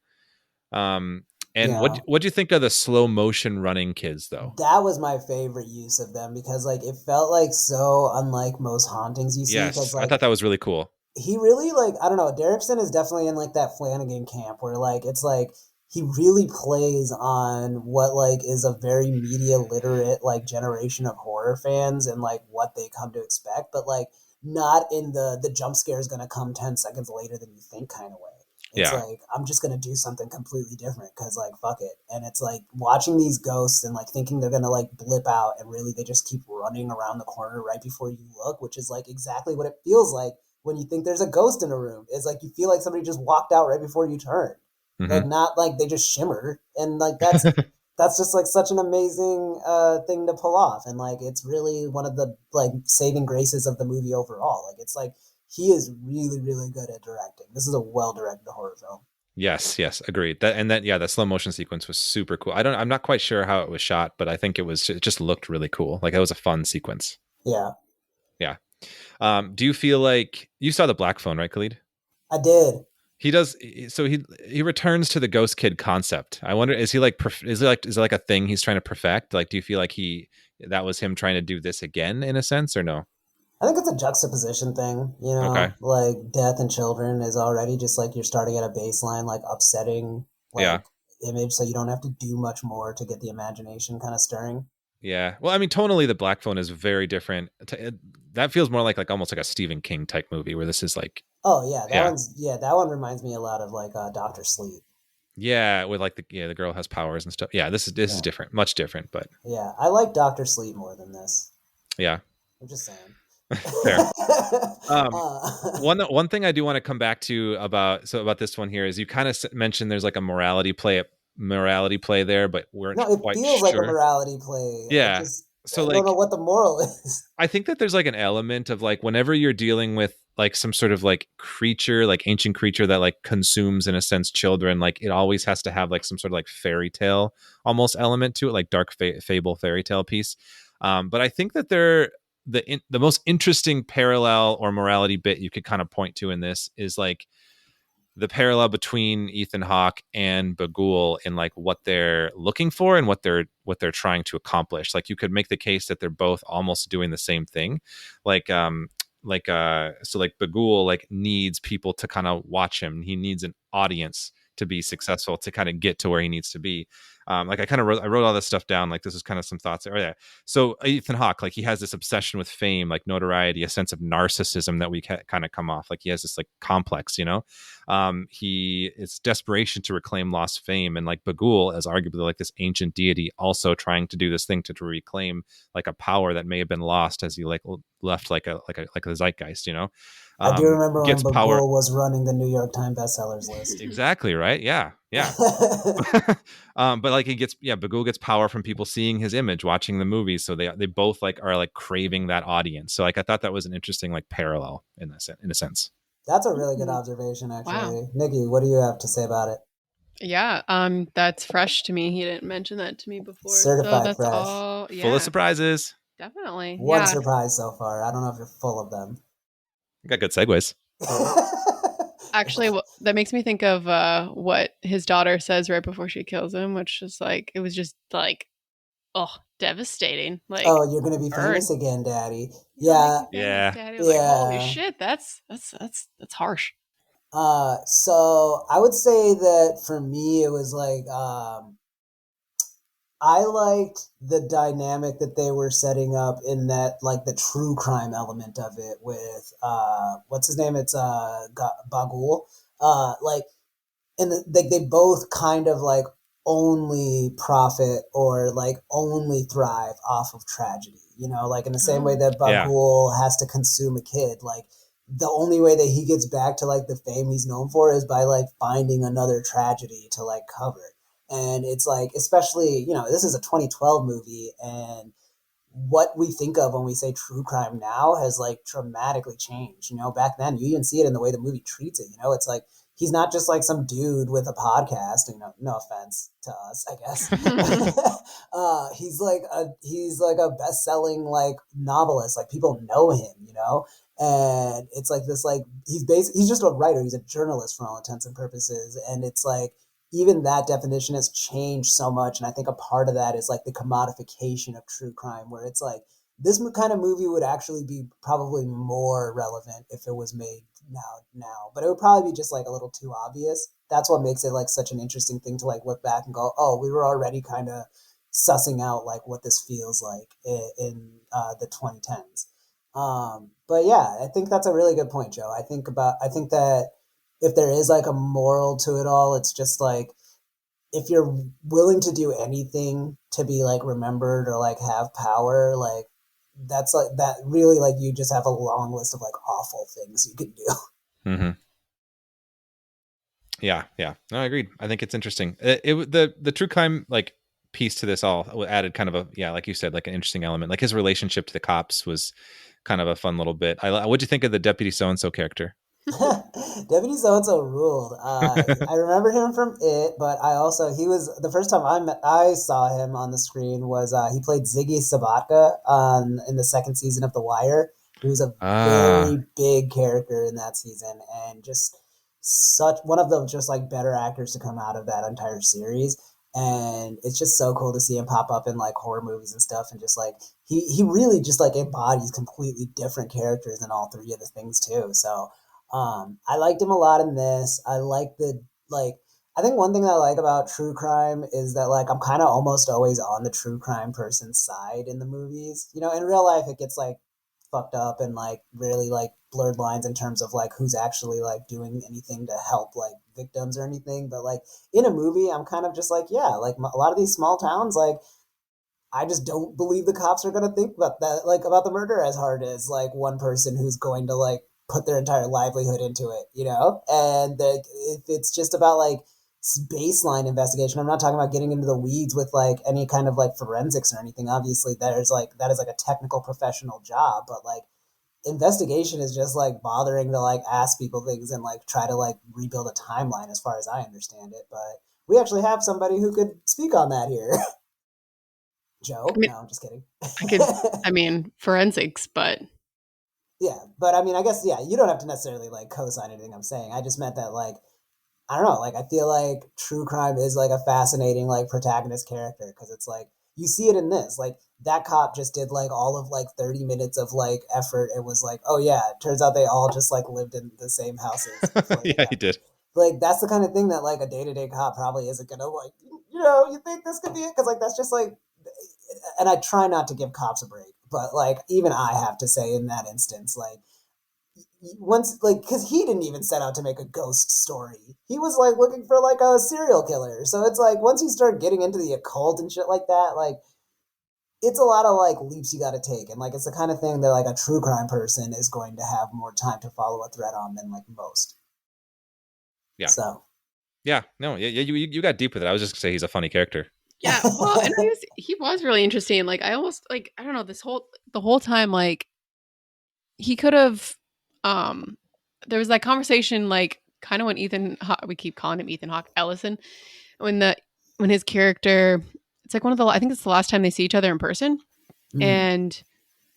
And Yeah. what'd you think of the slow motion running kids though? That was my favorite use of them because like it felt like so unlike most hauntings you see. Yes, Like, I thought that was really cool. He really like, I don't know, Derrickson is definitely in like that Flanagan camp where like it's like he really plays on what like is a very media literate like generation of horror fans and like what they come to expect, but like not in the jump scare is going to come 10 seconds later than you think kind of way. It's like, I'm just going to do something completely different because, like, fuck it. And it's like watching these ghosts and, like, thinking they're going to, like, blip out and really they just keep running around the corner right before you look, which is, like, exactly what it feels like when you think there's a ghost in a room. It's like you feel like somebody just walked out right before you turn. Mm-hmm. Like, not like they just shimmer. And, like, that's just, like, such an amazing thing to pull off. And, like, it's really one of the, like, saving graces of the movie overall. Like, it's like, he is really, really good at directing. This is a well-directed horror film. Yes, agreed. That slow motion sequence was super cool. I'm not quite sure how it was shot, but I think it just looked really cool. Like it was a fun sequence. Yeah. Do you feel like you saw the Black Phone, right, Khalid? I did. He does. So he returns to the Ghost Kid concept. I wonder, is it like a thing he's trying to perfect? Like, do you feel like that was him trying to do this again in a sense, or no? I think it's a juxtaposition thing, you know, okay. Like death and children is already just like you're starting at a baseline, like upsetting image. So you don't have to do much more to get the imagination kind of stirring. Yeah. Well, I mean, tonally, the Black Phone is very different. That feels more like almost like a Stephen King type movie where this is like. Oh, yeah. That one reminds me a lot of like Dr. Sleep. Yeah. With like the girl has powers and stuff. Yeah. This is different, much different, but. Yeah. I like Dr. Sleep more than this. Yeah. I'm just saying. Fair. One thing I do want to come back to about this one here is you kind of mentioned there's like a morality play there, but we're not quite sure. It feels like a morality play. Yeah. I don't know what the moral is. I think that there's like an element of like whenever you're dealing with like some sort of like creature, like ancient creature that like consumes in a sense children, like it always has to have like some sort of like fairy tale almost element to it, like dark fable fairy tale piece. But I think that the most interesting parallel or morality bit you could kind of point to in this is like the parallel between Ethan Hawke and Bagul in like what they're looking for and what they're trying to accomplish. Like you could make the case that they're both almost doing the same thing. So Bagul like needs people to kind of watch him. He needs an audience to be successful, to kind of get to where he needs to be. I wrote all this stuff down. Like this is kind of some thoughts. Oh yeah. So Ethan Hawke, like he has this obsession with fame, like notoriety, a sense of narcissism that we kind of come off. Like he has this like complex, you know, it's desperation to reclaim lost fame. And like Bagul as arguably like this ancient deity, also trying to do this thing to reclaim like a power that may have been lost as he like left like a zeitgeist, you know. I do remember when Bagul was running the New York Times bestsellers list. Exactly, right? Yeah. But like Bagul gets power from people seeing his image, watching the movies. So they both like are like craving that audience. So like I thought that was an interesting like parallel in a sense. That's a really good observation, actually. Wow. Nikki, what do you have to say about it? Yeah, that's fresh to me. He didn't mention that to me before. Certified so that's fresh. All, yeah. Full of surprises. Definitely. One surprise so far. I don't know if you're full of them. You got good segues. Actually, that makes me think of what his daughter says right before she kills him, which is like, it was just like, oh, devastating. Like, oh, you're gonna be famous again, Daddy. Yeah. Yeah. Daddy was like, holy shit, that's harsh. So I would say that for me, it was like, I liked the dynamic that they were setting up in that, like the true crime element of it with, what's his name? It's, Bagul. They both kind of like only profit or like only thrive off of tragedy, you know, like in the same way Oh. that Yeah. Bagul has to consume a kid, like the only way that he gets back to like the fame he's known for is by like finding another tragedy to like cover. And it's like, especially, you know, this is a 2012 movie, and what we think of when we say true crime now has like dramatically changed. You know, back then you even see it in the way the movie treats it. You know, it's like he's not just like some dude with a podcast. You know, no offense to us, I guess. He's like a best selling like novelist. Like people know him. You know, and it's like this like he's just a writer. He's a journalist for all intents and purposes, and it's like even that definition has changed so much. And I think a part of that is like the commodification of true crime, where it's like this kind of movie would actually be probably more relevant if it was made now, but it would probably be just like a little too obvious. That's what makes it like such an interesting thing to like look back and go, oh, we were already kind of sussing out like what this feels like in the 2010s. But yeah, I think that's a really good point, Joe. I think that if there is like a moral to it all, it's just like if you're willing to do anything to be like remembered or like have power, like that's like that really like you just have a long list of like awful things you can do. Mm-hmm. Yeah. No, I agreed. I think it's interesting. The true crime like piece to this all added kind of a like you said, like an interesting element. Like his relationship to the cops was kind of a fun little bit. What'd you think of the deputy so and so character? Deputy So and So ruled. I remember him from It, but he was the first time I saw him on the screen was he played Ziggy Sabatka in the second season of The Wire. He was a Ah, very big character in that season, and just such one of the just like better actors to come out of that entire series. And it's just so cool to see him pop up in like horror movies and stuff, and just like he really just like embodies completely different characters in all three of the things too. So I liked him a lot in this. I like the like. I think one thing that I like about true crime is that like I'm kind of almost always on the true crime person's side in the movies. You know, in real life it gets like fucked up and like really like blurred lines in terms of like who's actually like doing anything to help like victims or anything. But like in a movie, I'm kind of just like yeah, like a lot of these small towns like I just don't believe the cops are going to think about that, like about the murder as hard as like one person who's going to like put their entire livelihood into it, you know? And if it's just about like baseline investigation, I'm not talking about getting into the weeds with like any kind of like forensics or anything. Obviously, that is like a technical professional job, but like investigation is just like bothering to like ask people things and like try to like rebuild a timeline as far as I understand it. But we actually have somebody who could speak on that here. I Joe? mean, No, I'm just kidding. forensics, but Yeah, but I mean, I guess yeah, you don't have to necessarily like co-sign anything I'm saying. I just meant that like I don't know, like I feel like true crime is like a fascinating like protagonist character because it's like you see it in this. Like that cop just did like all of like 30 minutes of like effort. It was like, oh yeah, it turns out they all just like lived in the same houses before they yeah, he got did. like that's the kind of thing that like a day-to-day cop probably isn't gonna like you know you think this could be it because like that's just like and I try not to give cops a break but like even I have to say in that instance like once like because he didn't even set out to make a ghost story, he was like looking for like a serial killer. So it's like once you start getting into the occult and shit like that, like it's a lot of like leaps you got to take, and like it's the kind of thing that like a true crime person is going to have more time to follow a thread on than like most. Yeah, So yeah. No, yeah, you got deep with it. I was just gonna say he's a funny character. yeah. Well, and he was really interesting. Like I almost like I don't know the whole time like he could have there was that conversation like kind of when we keep calling him Ethan Hawke Ellison when the when his character it's like one of the I think it's the last time they see each other in person mm. and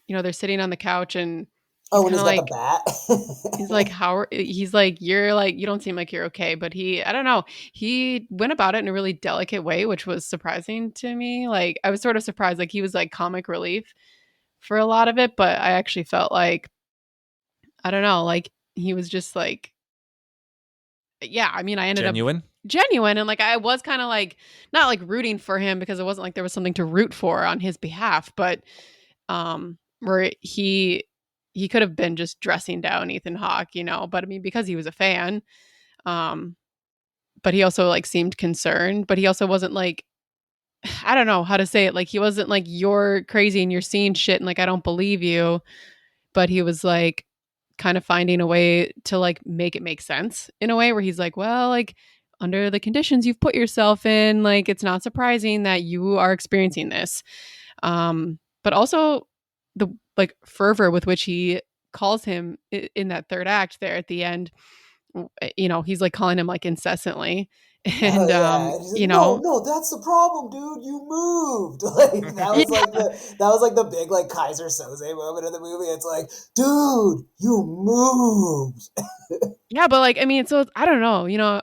they're sitting on the couch and Oh, he's when kind he's of got the like he's bat. like he's like you're like you don't seem like you're okay but I don't know he went about it in a really delicate way which was surprising to me like I was sort of surprised like he was like comic relief for a lot of it but I actually felt like I don't know like he was just like yeah, I mean, I ended up Genuine. genuine and like I was kind of like not like rooting for him because it wasn't like there was something to root for on his behalf, but where he could have been just dressing down Ethan Hawke, but I mean because he was a fan. Um but he also like seemed concerned, but he also wasn't like, I don't know how to say it. Like he wasn't like, you're crazy and you're seeing shit and like I don't believe you, but he was like kind of finding a way to like make it make sense in a way where he's like, well, like under the conditions you've put yourself in, like it's not surprising that you are experiencing this. But also the like fervor with which he calls him in that third act there at the end, you know, he's like calling him like incessantly. Oh And yeah, and he's you like, no, know, no, that's the problem, dude. You moved. Like that was like the big like Kaiser Soze moment of the movie. It's like, dude, you moved. yeah, but like I mean, so I don't know, you know,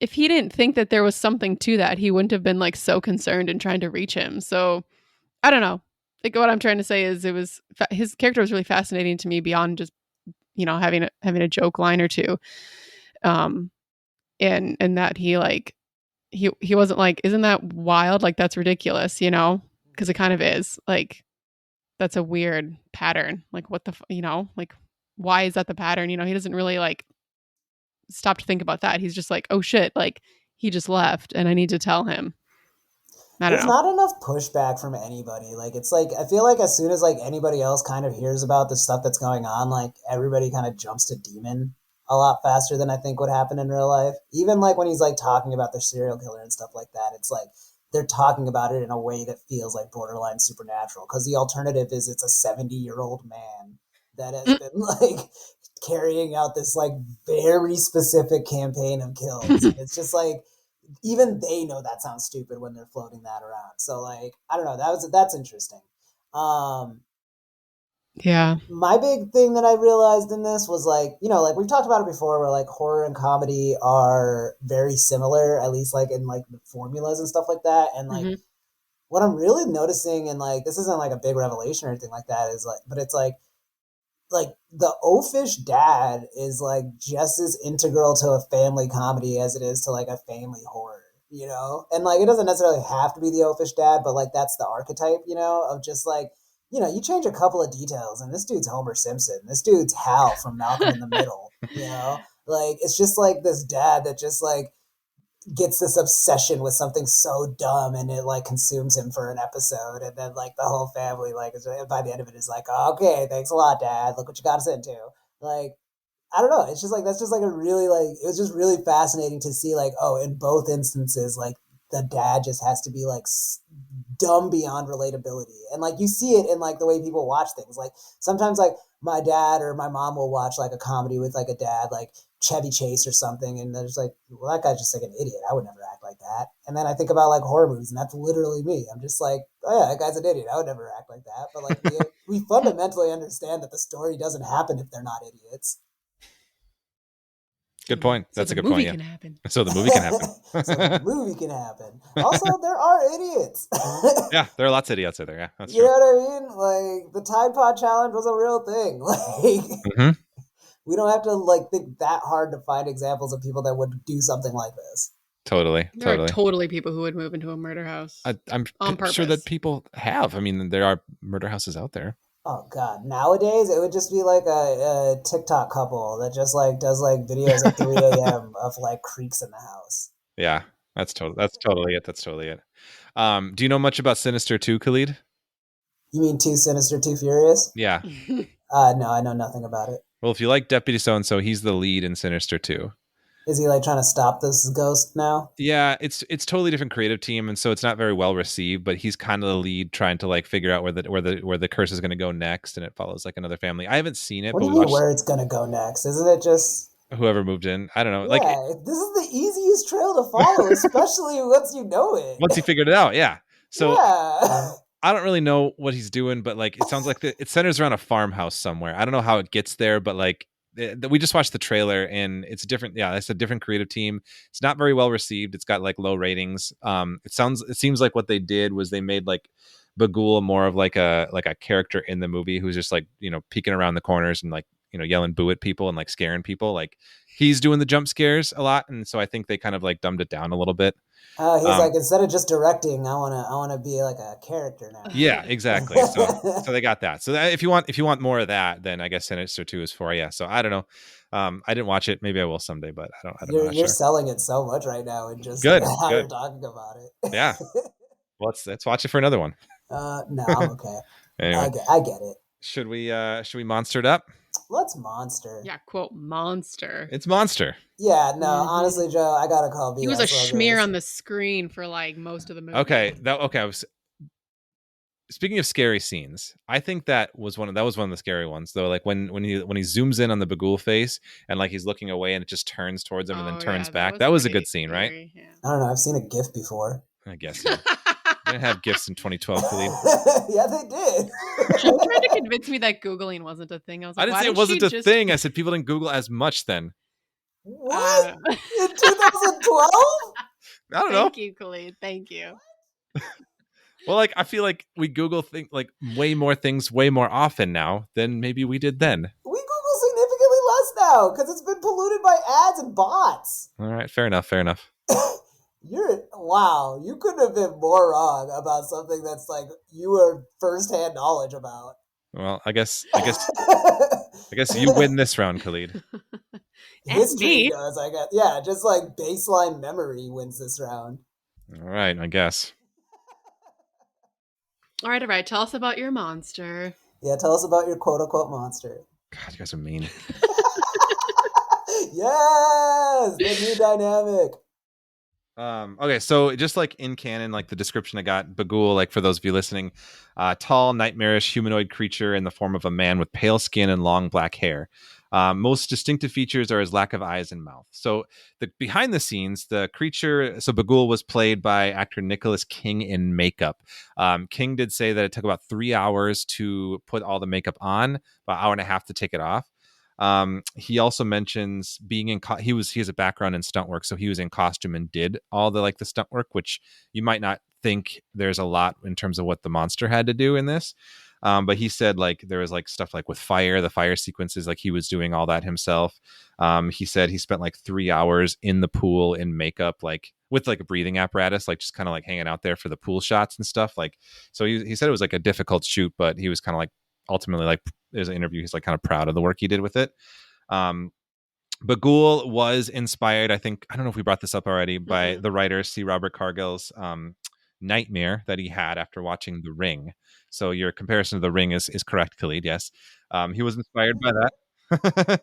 if he didn't think that there was something to that, he wouldn't have been like so concerned and trying to reach him. So I don't know. Like what I'm trying to say is, his character was really fascinating to me beyond just, you know, having a joke line or two, and that he like he wasn't like, isn't that wild? Like that's ridiculous, you know? Because it kind of is. Like that's a weird pattern. Like what the you know, like why is that the pattern? You know, he doesn't really like stop to think about that. He's just like, oh shit, like he just left and I need to tell him. I don't There's know. not enough pushback from anybody. Like it's like I feel like as soon as like anybody else kind of hears about the stuff that's going on, like everybody kind of jumps to demon a lot faster than I think would happen in real life. Even like when he's like talking about their serial killer and stuff like that, it's like they're talking about it in a way that feels like borderline supernatural. Because the alternative is it's a 70-year-old man that has Mm. been like carrying out this like very specific campaign of kills. And it's just like even they know that sounds stupid when they're floating that around. So like I don't know, that's interesting. Um Yeah. my big thing that I realized in this was like, you know, like we've talked about it before where like horror and comedy are very similar, at least like in like the formulas and stuff like that. And like Hmm. what I'm really noticing, and like this isn't like a big revelation or anything like that, is like, but it's like the oafish dad is like just as integral to a family comedy as it is to like a family horror, you know? And like it doesn't necessarily have to be the oafish dad, but like that's the archetype, you know, of just like, you know, you change a couple of details and this dude's Homer Simpson. This dude's Hal from Malcolm in the Middle, you know? Like it's just like this dad that just like gets this obsession with something so dumb and it like consumes him for an episode, and then like the whole family like by the end of it is like, oh, okay, thanks a lot, dad, look what you got us into. Like I don't know, it's just like that's just like a really like it was just really fascinating to see like, oh, in both instances like the dad just has to be like dumb beyond relatability. And like you see it in like the way people watch things. Like sometimes like my dad or my mom will watch like a comedy with like a dad like Chevy Chase or something, and they're just like, well, that guy's just like an idiot. I would never act like that. And then I think about like horror movies, and that's literally me. I'm just like, oh yeah, that guy's an idiot. I would never act like that. But like we fundamentally understand that the story doesn't happen if they're not idiots. Good point. So That's the a good movie point. Yeah. can happen. So the movie can happen. So the movie can happen. Also, there are idiots. Yeah, there are lots of idiots out there. Yeah, that's You true. know what I mean? Like the Tide Pod challenge was a real thing. Like Hmm. we don't have to like think that hard to find examples of people that would do something like this. Totally. There are Totally. totally people who would move into a murder house I'm on sure that purpose. people have. I mean, there are murder houses out there. Oh god, nowadays it would just be like a TikTok couple that just like does like videos at 3 a.m. of like creaks in the house. Yeah, that's totally it. That's totally it. Do you know much about Sinister 2, Khalid? You mean Too Sinister, Too Furious? Yeah. No, I know nothing about it. Well, if you like Deputy So and So, he's the lead in Sinister 2. Is he like trying to stop this ghost now? Yeah, it's totally different creative team, and so it's not very well received. But he's kind of the lead, trying to like figure out where the curse is going to go next, and it follows like another family. I haven't seen it, What but do we you mean watched where it's gonna go next? Isn't it just whoever moved in. I don't know. yeah? Like This is the easiest trail to follow, especially once you know it. once he figured it out, yeah. So yeah. I don't really know what he's doing, but like it sounds like it centers around a farmhouse somewhere. I don't know how it gets there, but like we just watched the trailer and it's different. Yeah, it's a different creative team. It's not very well received. It's got like low ratings. It seems like what they did was they made like Bagul more of like a character in the movie who's just like, you know, peeking around the corners and like, you know, yelling boo at people and like scaring people. Like he's doing the jump scares a lot, and so I think they kind of like dumbed it down a little bit. Oh, he's Um, like, instead of just directing, I wanna be like a character now. Yeah, exactly. So they got that. So that, if you want more of that, then I guess Sinister 2 is for. Yeah. So I don't know. I didn't watch it. Maybe I will someday, but I'm not You're sure. selling it so much right now, and just Good. how Good. you're talking about it. Yeah. Well, let's watch it for another one. No, I'm okay. Anyway, I get it. should we monster it up? Let's monster. Yeah, quote monster. It's monster. Yeah, no, Mhm. honestly, Joe, I gotta call BS. He was a on schmear this. on the screen for like most of the movie. Okay. I was speaking of scary scenes. I think that was one of the scary ones though. Like when he zooms in on the Bagul face and like he's looking away and it just turns towards him and then turns back. That was a good scene, right? scary, yeah. I don't know. I've seen a GIF before. I guess. Yeah. They didn't have gifts in 2012, Khalid. Yeah, they did. She tried to convince me that Googling wasn't a thing. I was like, I didn't why say it don't wasn't she a just... thing. I said people didn't Google as much then. What? In 2012? I don't know. Thank you, Khalid. Thank you. Well, like I feel like we Google things like way more things way more often now than maybe we did then. We Google significantly less now because it's been polluted by ads and bots. All right, fair enough. Wow, you couldn't have been more wrong about something that's like you were firsthand knowledge about. Well, I guess you win this round, Khalid. History me. does, I guess. Yeah, just like baseline memory wins this round. All right, I guess. All right. Tell us about your monster. Yeah, tell us about your quote unquote monster. God, you guys are mean. Yes, the new dynamic. Okay, so just like in canon, like the description I got, Bagul, like for those of you listening, tall, nightmarish humanoid creature in the form of a man with pale skin and long black hair. Most distinctive features are his lack of eyes and mouth. So behind the scenes, the creature, so Bagul was played by actor Nicholas King in makeup. King did say that it took about 3 hours to put all the makeup on, about an hour and a half to take it off. He also mentions being in he has a background in stunt work, so he was in costume and did all the the stunt work, which you might not think there's a lot in terms of what the monster had to do in this. But he said like there was like stuff like with the fire sequences, like he was doing all that himself. He said he spent like 3 hours in the pool in makeup, like with like a breathing apparatus, like just kind of like hanging out there for the pool shots and stuff. Like, so he said it was like a difficult shoot, but he was kind of like ultimately like there's an interview. He's like kind of proud of the work he did with it. Bagul was inspired, I don't know if we brought this up already, by the writer C. Robert Cargill's nightmare that he had after watching The Ring. So your comparison to The Ring is correct, Khalid. Yes, he was inspired by that.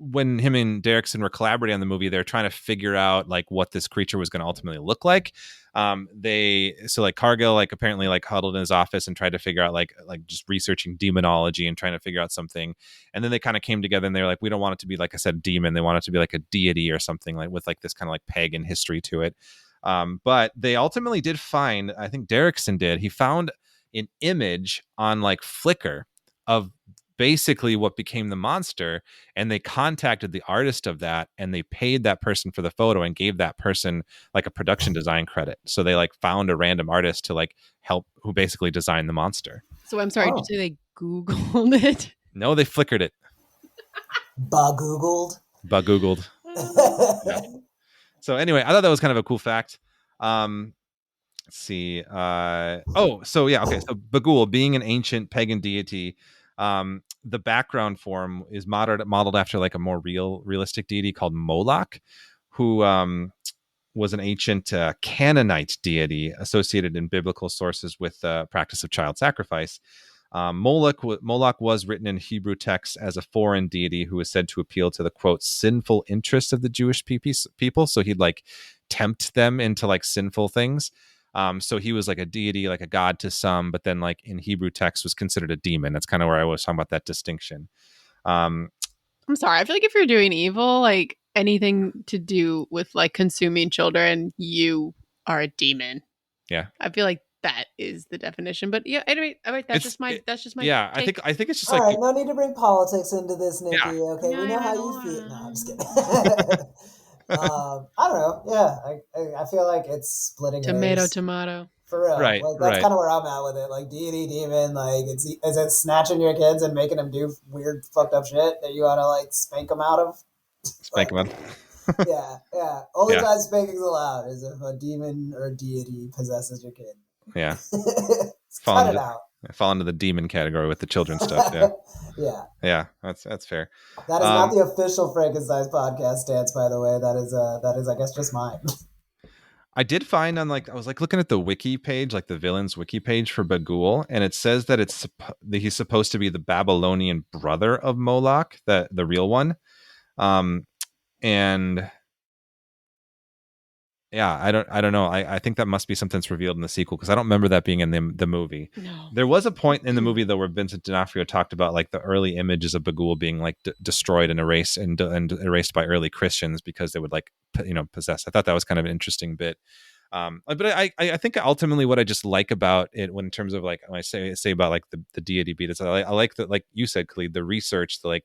When him and Derrickson were collaborating on the movie, they're trying to figure out like what this creature was going to ultimately look like. Cargill apparently huddled in his office and tried to figure out like just researching demonology and trying to figure out something. And then they kind of came together and they were like, we don't want it to be like I said, demon. They want it to be like a deity or something like with like this kind of like pagan history to it. But they ultimately did find, I think Derrickson did, he found an image on like Flickr of basically what became the monster, and they contacted the artist of that and they paid that person for the photo and gave that person like a production design credit. So they like found a random artist to like help who basically designed the monster. So I'm sorry, did you say they Googled it? No, they Flickered it. Bagoogled. Yeah. So anyway, I thought that was kind of a cool fact. Let's see. So Bagul, being an ancient pagan deity, the background for him is modeled after like a more realistic deity called Moloch, who was an ancient Canaanite deity associated in biblical sources with the practice of child sacrifice. Moloch was written in Hebrew texts as a foreign deity who was said to appeal to the quote sinful interests of the Jewish people. So he'd like tempt them into like sinful things. So he was like a deity, like a god to some, but then like in Hebrew text was considered a demon. That's kind of where I was talking about that distinction. I'm sorry. I feel like if you're doing evil, like anything to do with like consuming children, you are a demon. Yeah. I feel like that is the definition. But yeah, anyway, that's just my yeah, take. I think it's just all like right, no need to bring politics into this, Nikki. Yeah. Okay, No, we know I how don't you feel. wanna. No, I'm just kidding. I don't know. Yeah, I feel like it's splitting hairs. Tomato. For real. Right, Like that's right. kind of where I'm at with it. Like deity, demon, like is it snatching your kids and making them do weird, fucked up shit that you ought to like spank them out of? spank him up. Yeah, yeah. Only Yeah. time spanking's allowed is if a demon or a deity possesses your kid. Yeah. Cut it out. Fall into the demon category with the children's stuff. Yeah. Yeah. Yeah. That's fair. That is not the official Frankenstein's podcast stance, by the way. That is, I guess, just mine. I did find on I was like looking at the wiki page, like the villain's wiki page for Bagul, and it says that that he's supposed to be the Babylonian brother of Moloch, the real one. And yeah, I don't know. I think that must be something that's revealed in the sequel, because I don't remember that being in the movie. No. There was a point in the movie though where Vincent D'Onofrio talked about like the early images of Bagul being like destroyed and erased and erased by early Christians because they would like possess. I thought that was kind of an interesting bit. But I think ultimately what I just like about it, when in terms of like when I say about like the deity beat, is I like that, like you said, Khalid, the research, the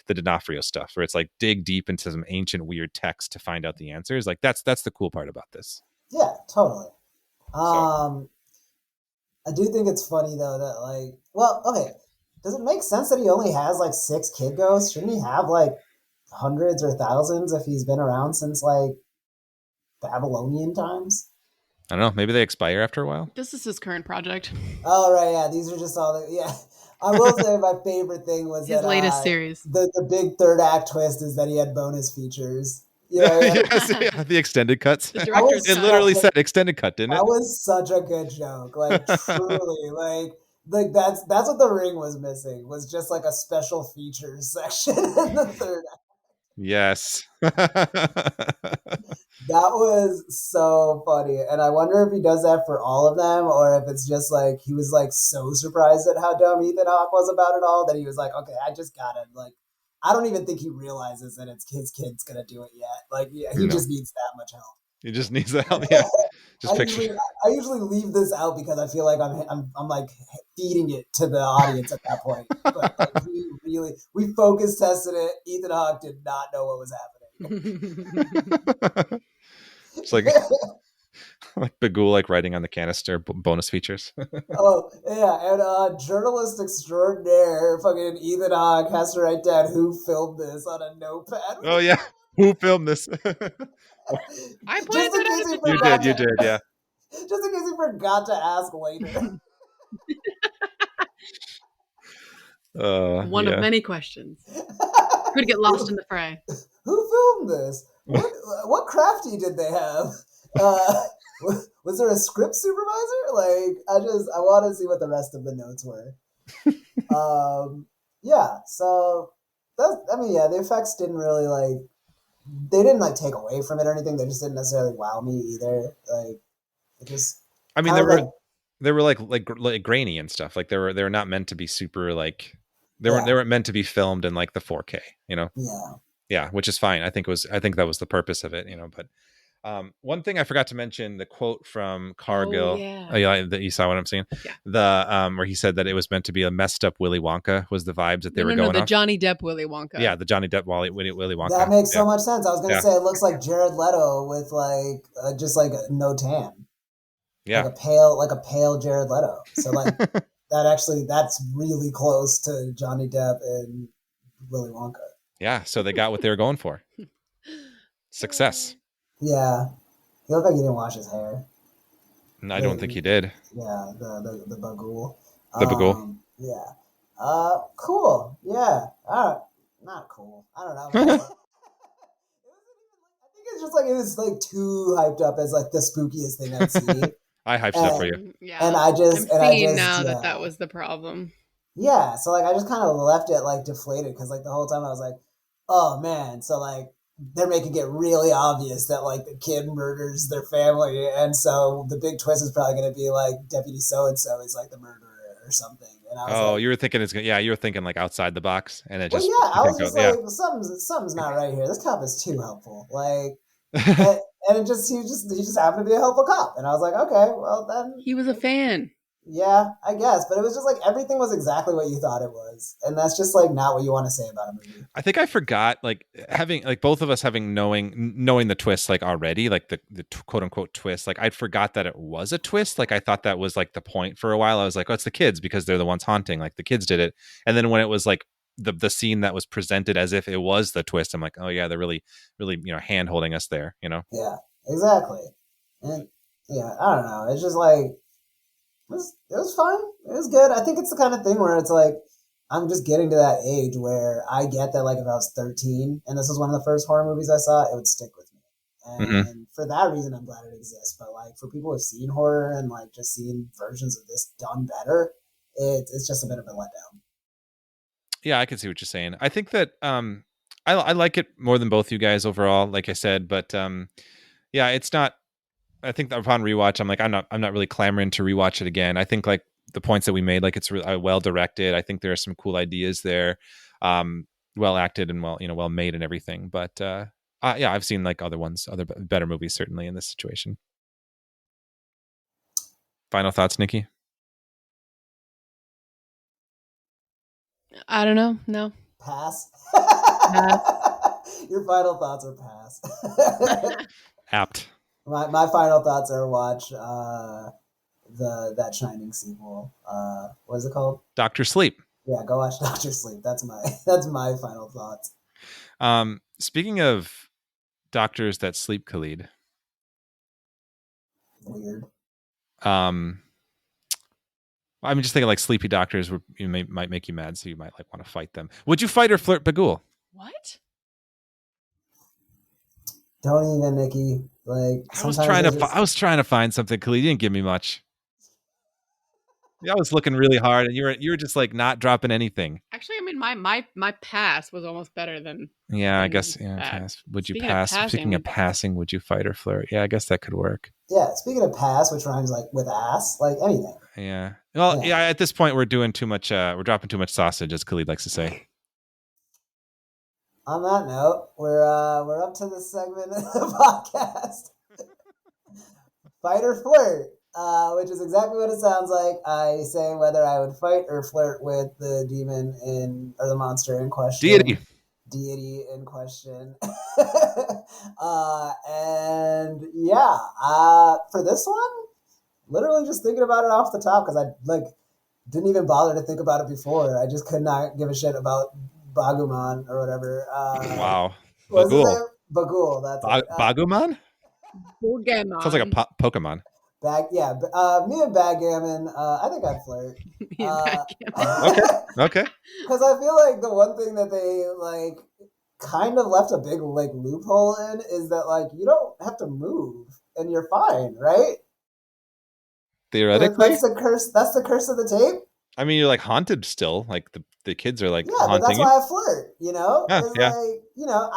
D'Onofrio stuff, where it's like dig deep into some ancient weird text to find out the answers. Like that's the cool part about this. Yeah, totally. I do think it's funny though that like, well, okay, does it make sense that he only has like 6 kid ghosts? Shouldn't he have like hundreds or thousands if he's been around since like Babylonian times? I don't know. Maybe they expire after a while. This is his current project. Oh right, yeah. These are just all the I will say my favorite thing was his that latest series. The big third act twist is that he had bonus features. Yeah, yes, yeah, the extended cuts. The director's It literally said extended cut, didn't it? That was such a good joke. Like truly, like that's what the Ring was missing, was just like a special features section in the third act. Yes. That was so funny. And I wonder if he does that for all of them, or if it's just like he was like so surprised at how dumb Ethan Hawke was about it all that he was like, okay, I just got it. Like, I don't even think he realizes that it's his kid's gonna do it yet. Like, yeah, he just needs that much help. He just needs the help. Yeah. Just I usually leave this out because I feel like I'm like feeding it to the audience at that point. But like, we focus tested it. Ethan Hawke did not know what was happening. It's like Bagul like writing on the canister bonus features. Oh yeah, and journalist extraordinaire fucking Ethan Hawke has to write down who filmed this on a notepad. Oh yeah, who filmed this? I played that. You did, yeah. Just in case he forgot to ask later. One of many questions. Could get lost in the fray. Who filmed this? What crafty did they have? Was there a script supervisor? Like, I want to see what the rest of the notes were. Yeah, so the effects didn't really they didn't take away from it or anything. They just didn't necessarily wow me either. Like, it just. I mean, they were like grainy and stuff. Like they were not meant to be super they weren't meant to be filmed in like the 4K. Yeah, which is fine. I think that was the purpose of it. But one thing I forgot to mention, the quote from Cargill. That you saw what I'm saying. Yeah. The where he said that it was meant to be a messed up Willy Wonka was the vibes that they were going the off. Johnny Depp Willy Wonka. Yeah, the Johnny Depp Willy Wonka. That makes so much sense. I was gonna say it looks like Jared Leto with just no tan. Yeah, like a pale Jared Leto. So that's really close to Johnny Depp and Willy Wonka. Yeah, so they got what they were going for. Success. Yeah, he looked like he didn't wash his hair. No, I don't think he did. Yeah, the Bagul. The Bagul. Yeah. Cool. Yeah. Not cool. I don't know. I think it's just it was too hyped up as the spookiest thing I've seen. I hyped it up for you. Yeah. And I'm seeing now that was the problem. Yeah, so I just kind of left it deflated because the whole time I was like, oh man, so they're making it really obvious that the kid murders their family, and so the big twist is probably going to be Deputy so and so is the murderer or something. And I was you were thinking you were thinking outside the box, and it just I was just something's not right here. This cop is too helpful, and he just happened to be a helpful cop, and I was like, okay, well then he was a fan. Yeah, I guess, but it was just everything was exactly what you thought it was, and that's just not what you want to say about a movie. I think I forgot having both of us having knowing the twist already, the quote unquote twist. I'd forgot that it was a twist. I thought that was the point for a while. I was like, oh, it's the kids because they're the ones haunting. The kids did it, and then when it was the scene that was presented as if it was the twist. I'm like, oh yeah, they're really hand holding us there. Yeah, exactly. And yeah, I don't know. It's just like it was fine. It was good. I think it's the kind of thing where it's like I'm just getting to that age where I get that like if I was 13 and this was one of the first horror movies I saw, it would stick with me. And for that reason, I'm glad it exists. But like for people who've seen horror and like just seen versions of this done better, it's just a bit of a letdown. Yeah, I can see what you're saying. I think that I like it more than both you guys overall, like I said, but yeah, it's not. I think that upon rewatch, I'm like, I'm not really clamoring to rewatch it again. I think like the points that we made, like it's really well directed. I think there are some cool ideas there, well acted and well made and everything. But yeah, I've seen like other better movies certainly in this situation. Final thoughts, Nikki? I don't know. No. Pass. Pass. Your final thoughts are pass. Apt. My final thoughts are watch that Shining sequel. What is it called? Dr. Sleep. Yeah, go watch Dr. Sleep. That's my final thoughts. Speaking of doctors that sleep, Khalid. Weird. I'm just thinking like sleepy doctors might make you mad, so you might like want to fight them. Would you fight or flirt Bagul? What? Don't even, Nikki. Like I was trying to find something, Khalid. You didn't give me much. Yeah, I was looking really hard, and you were just like not dropping anything. Actually, I mean, my pass was almost better than. Yeah, I guess. Yeah, pass. Would you pass? Speaking of passing, would you fight or flirt? Yeah, I guess that could work. Yeah, speaking of pass, which rhymes like with ass, like anything. Yeah. Well, yeah. At this point, we're doing too much. We're dropping too much sausage, as Khalid likes to say. On that note, we're up to this segment of the podcast. Fight or flirt, which is exactly what it sounds like. I say whether I would fight or flirt with the demon or the monster in question. Deity in question. And yeah, for this one, literally just thinking about it off the top because I didn't even bother to think about it before. I just could not give a shit about Baguman or whatever. Wow. Bagul. Bagul. That's Baguman? Baguman. Sounds like a Pokemon. Me and Backgammon, I think I'd flirt. Okay. Because I feel like the one thing that they like kind of left a big like loophole in is that like you don't have to move and you're fine, right? Theoretically, that's the curse. That's the curse of the tape. I mean, you're like haunted still. Like the kids are like haunting but that's why I flirt. You know, yeah. Like I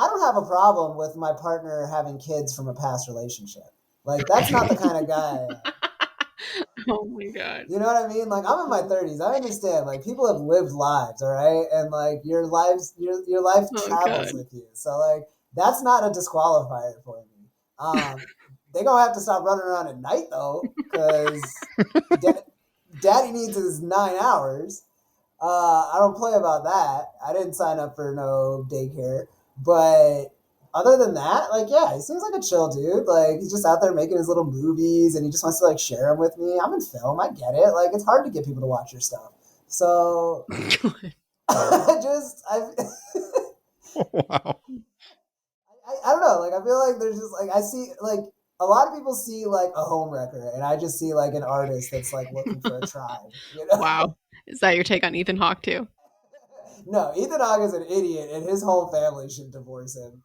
don't have a problem with my partner having kids from a past relationship. Like that's not the kind of guy. Oh my god. You know what I mean? Like I'm in my 30s. I understand. Like people have lived lives, all right, and like your life travels with you. So like that's not a disqualifier for me. They gonna have to stop running around at night though, because daddy needs his 9 hours. I don't play about that. I didn't sign up for no daycare, but other than that, like, yeah, he seems like a chill dude. Like, he's just out there making his little movies, and he just wants to like share them with me. I'm in film, I get it. Like, it's hard to get people to watch your stuff. So, wow. I don't know. Like, I feel like there's just like I see like a lot of people see like a homewrecker, and I just see like an artist that's like looking for a tribe. You know? Wow, is that your take on Ethan Hawke too? No, Ethan Hawke is an idiot, and his whole family should divorce him.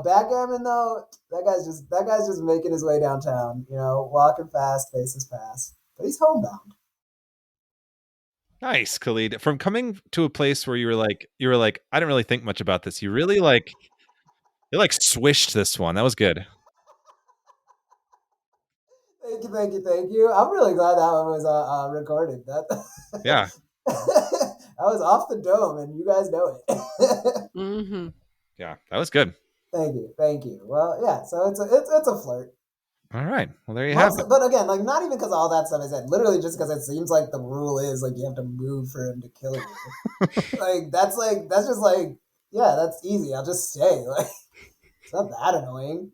Backgammon though, that guy's just making his way downtown. You know, walking fast, faces fast, but he's homebound. Nice, Khalid. From coming to a place where you were like, I didn't really think much about this. You really you swished this one. That was good. Thank you. I'm really glad that one was recorded. Yeah. I was off the dome, and you guys know it. Mm-hmm. Yeah, that was good. Thank you. Well, yeah. So it's a flirt. All right. Well, there you have it. But again, like not even because of all that stuff I said. Literally, just because it seems like the rule is like you have to move for him to kill you. that's just like yeah, that's easy. I'll just stay. Like it's not that annoying.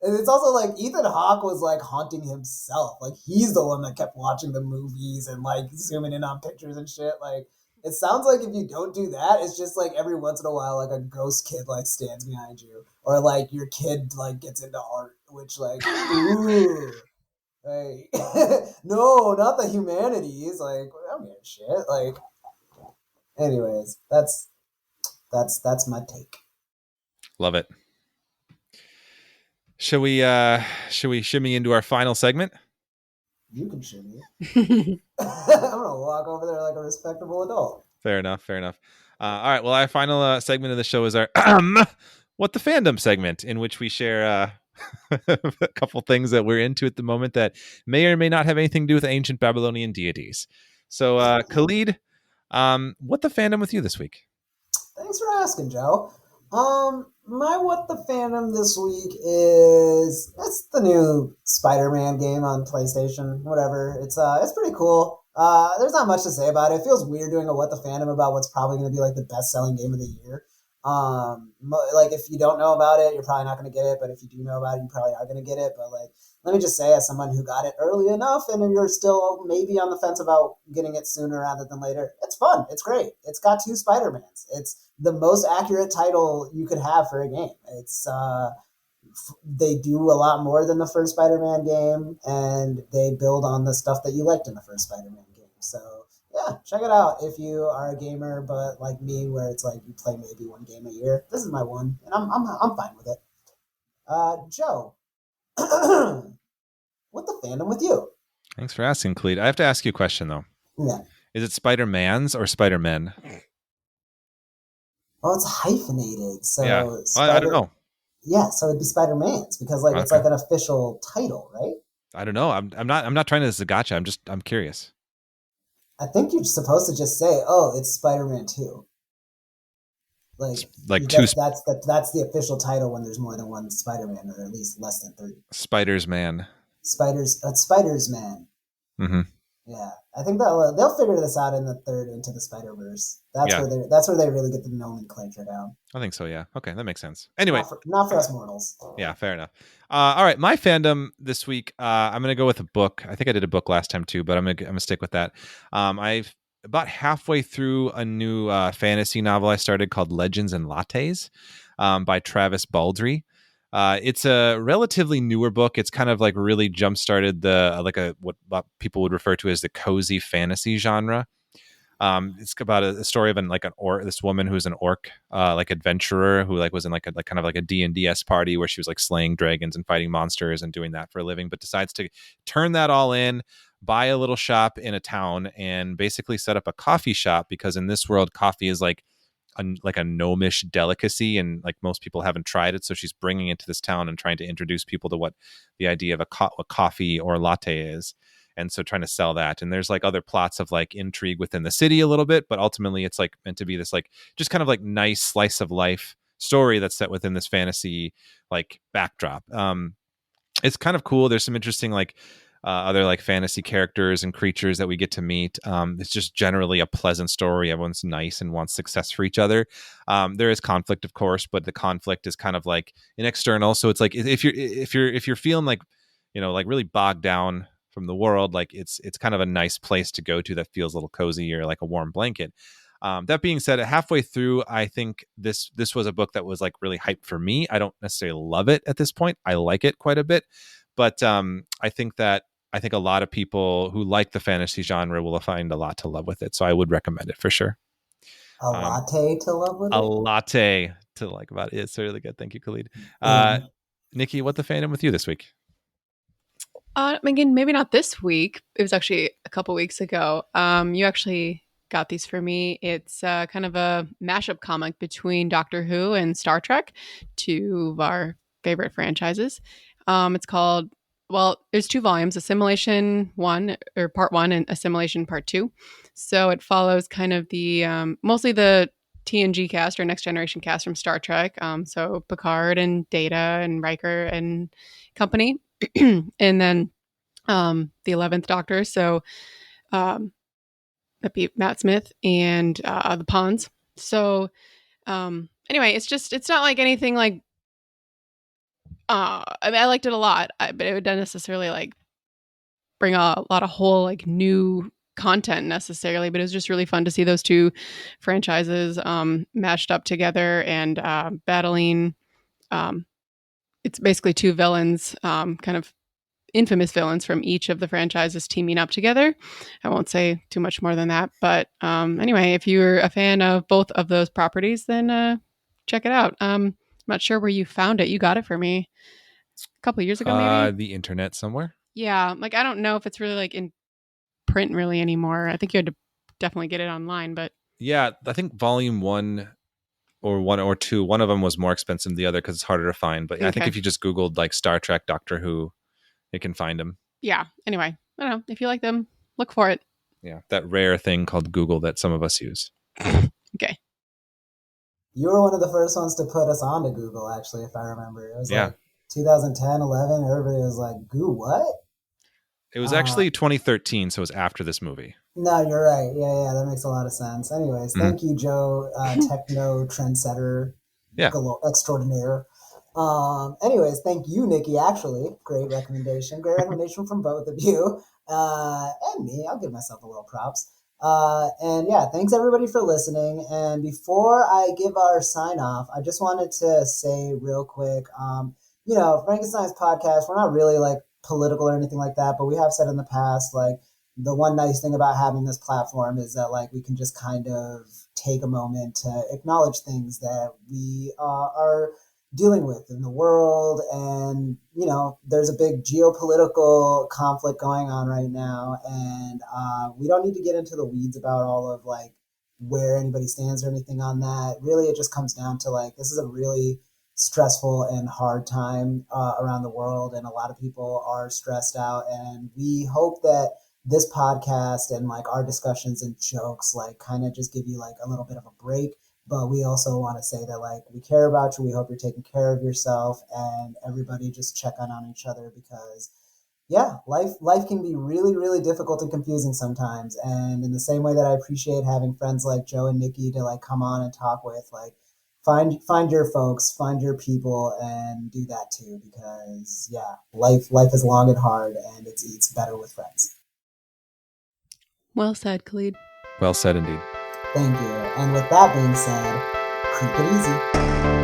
And it's also like Ethan Hawke was like haunting himself. Like he's the one that kept watching the movies and like zooming in on pictures and shit. Like it sounds like if you don't do that, it's just like every once in a while, like a ghost kid like stands behind you, or like your kid like gets into art, which like ooh, like no, not the humanities. Like I don't give a shit. Like, anyways, that's my take. Love it. Shall we shimmy into our final segment? You can shoot me. I'm gonna walk over there like a respectable adult. Fair enough. All right. Well, our final segment of the show is our What the Fandom segment, in which we share a couple things that we're into at the moment that may or may not have anything to do with ancient Babylonian deities. So, Khalid, what the fandom with you this week? Thanks for asking, Joe. My what the fandom this week is it's the new Spider-Man game on PlayStation. Whatever, it's pretty cool. There's not much to say about it. It feels weird doing a what the fandom about what's probably going to be like the best-selling game of the year. Like if you don't know about it, you're probably not going to get it. But if you do know about it, you probably are going to get it. But like, let me just say, as someone who got it early enough, and you're still maybe on the fence about getting it sooner rather than later, it's fun. It's great. It's got 2 Spider-Mans. It's the most accurate title you could have for a game. It's they do a lot more than the first Spider-Man game, and they build on the stuff that you liked in the first Spider-Man game. So yeah, check it out if you are a gamer, but like me, where it's like you play maybe one game a year. This is my one, and I'm fine with it. Joe, what the fandom with you? Thanks for asking, Khalid. I have to ask you a question though. Yeah. Is it Spider-Mans or Spider-Men? Well, it's hyphenated, so Yeah. I don't know. Yeah, so it'd be Spider-Man's because like it's Okay. like an official title, right? I don't know. I'm not trying to as a gotcha. I'm curious. I think you're supposed to just say, "Oh, it's Spider-Man 2." Like two That's the official title when there's more than one Spider-Man, or at least less than 3. Spiders Man. Spiders Man. Mm-hmm. Yeah, I think they'll figure this out in the third Into the Spider-Verse. That's where they really get the nomenclature down. I think so. Yeah. Okay, that makes sense. Anyway, not for us mortals. Yeah, fair enough. All right, my fandom this week. I'm gonna go with a book. I think I did a book last time too, but I'm gonna stick with that. I've about halfway through a new fantasy novel I started called Legends and Lattes by Travis Baldree. It's a relatively newer book. It's kind of like really jump started the what people would refer to as the cozy fantasy genre. It's about a story of this woman who's an orc like adventurer who like was in like kind of like a D&D-esque party where she was like slaying dragons and fighting monsters and doing that for a living, but decides to turn that all in, buy a little shop in a town, and basically set up a coffee shop, because in this world coffee is like a gnomish delicacy, and like most people haven't tried it. So she's bringing it to this town and trying to introduce people to what the idea of a coffee or latte is. And so trying to sell that. And there's like other plots of like intrigue within the city a little bit, but ultimately it's like meant to be this like just kind of like nice slice of life story that's set within this fantasy like backdrop. It's kind of cool. There's some interesting like other like fantasy characters and creatures that we get to meet. It's just generally a pleasant story. Everyone's nice and wants success for each other. There is conflict, of course, but the conflict is kind of like an external. So it's like if you're feeling like, you know, like really bogged down from the world, like it's kind of a nice place to go to that feels a little cozy or like a warm blanket. That being said, halfway through, I think this was a book that was like really hyped for me. I don't necessarily love it at this point. I like it quite a bit, but I think a lot of people who like the fantasy genre will find a lot to love with it. So I would recommend it for sure. A latte to love with it? A latte to like about it. It's really good. Thank you, Khalid. Nikki, what the fandom with you this week? Again, maybe not this week. It was actually a couple weeks ago. You actually got these for me. It's kind of a mashup comic between Doctor Who and Star Trek, 2 of our favorite franchises. It's called, well, there's 2 volumes, Assimilation² or Part 1 and Assimilation Part 2. So it follows kind of the mostly the TNG cast or Next Generation cast from Star Trek. So Picard and Data and Riker and company. And then the 11th Doctor, so that'd be Matt Smith and the Pawns. So anyway, it's not like anything like I mean, I liked it a lot, but it would not necessarily like bring a lot of whole like new content necessarily. But it was just really fun to see those two franchises mashed up together and battling. Um, it's basically two villains, kind of infamous villains from each of the franchises teaming up together. I won't say too much more than that. But anyway, if you're a fan of both of those properties, then check it out. I'm not sure where you found it. You got it for me a couple of years ago, maybe. The internet somewhere. Yeah, like I don't know if it's really like in print really anymore. I think you had to definitely get it online, but Yeah, I think volume one or two, one of them was more expensive than the other because it's harder to find. But I think Okay. if you just Googled like Star Trek, Doctor Who, you can find them. yeah. Anyway, I don't know. If you like them, look for it. Yeah, that rare thing called Google that some of us use. Okay. You were one of the first ones to put us onto Google, actually, if I remember. It was Yeah. like 2010, 11. Everybody was like, "Goo, what?" It was actually 2013, so it was after this movie. No, you're right. Yeah, that makes a lot of sense. Anyways, thank you, Joe, techno trendsetter, Yeah. extraordinaire. Anyways, thank you, Nikki. Actually, great recommendation. Great recommendation from both of you and me. I'll give myself a little props. And yeah, thanks everybody for listening. And before I give our sign off, I just wanted to say real quick, Frankenstein's podcast, we're not really like political or anything like that, but we have said in the past, like, the one nice thing about having this platform is that like we can just kind of take a moment to acknowledge things that we are dealing with in the world. And there's a big geopolitical conflict going on right now, and we don't need to get into the weeds about all of like where anybody stands or anything on that. Really, it just comes down to like, this is a really stressful and hard time around the world, and a lot of people are stressed out, and we hope that this podcast and like our discussions and jokes like kind of just give you like a little bit of a break. But we also want to say that like we care about you, we hope you're taking care of yourself, and everybody just check on each other, because yeah, life can be really, really difficult and confusing sometimes. And in the same way that I appreciate having friends like Joe and Nikki to like come on and talk with, like find your folks, find your people, and do that too, because yeah, life is long and hard, and it's better with friends. Well said, Khalid. Well said indeed. Thank you. And with that being said, creep it easy.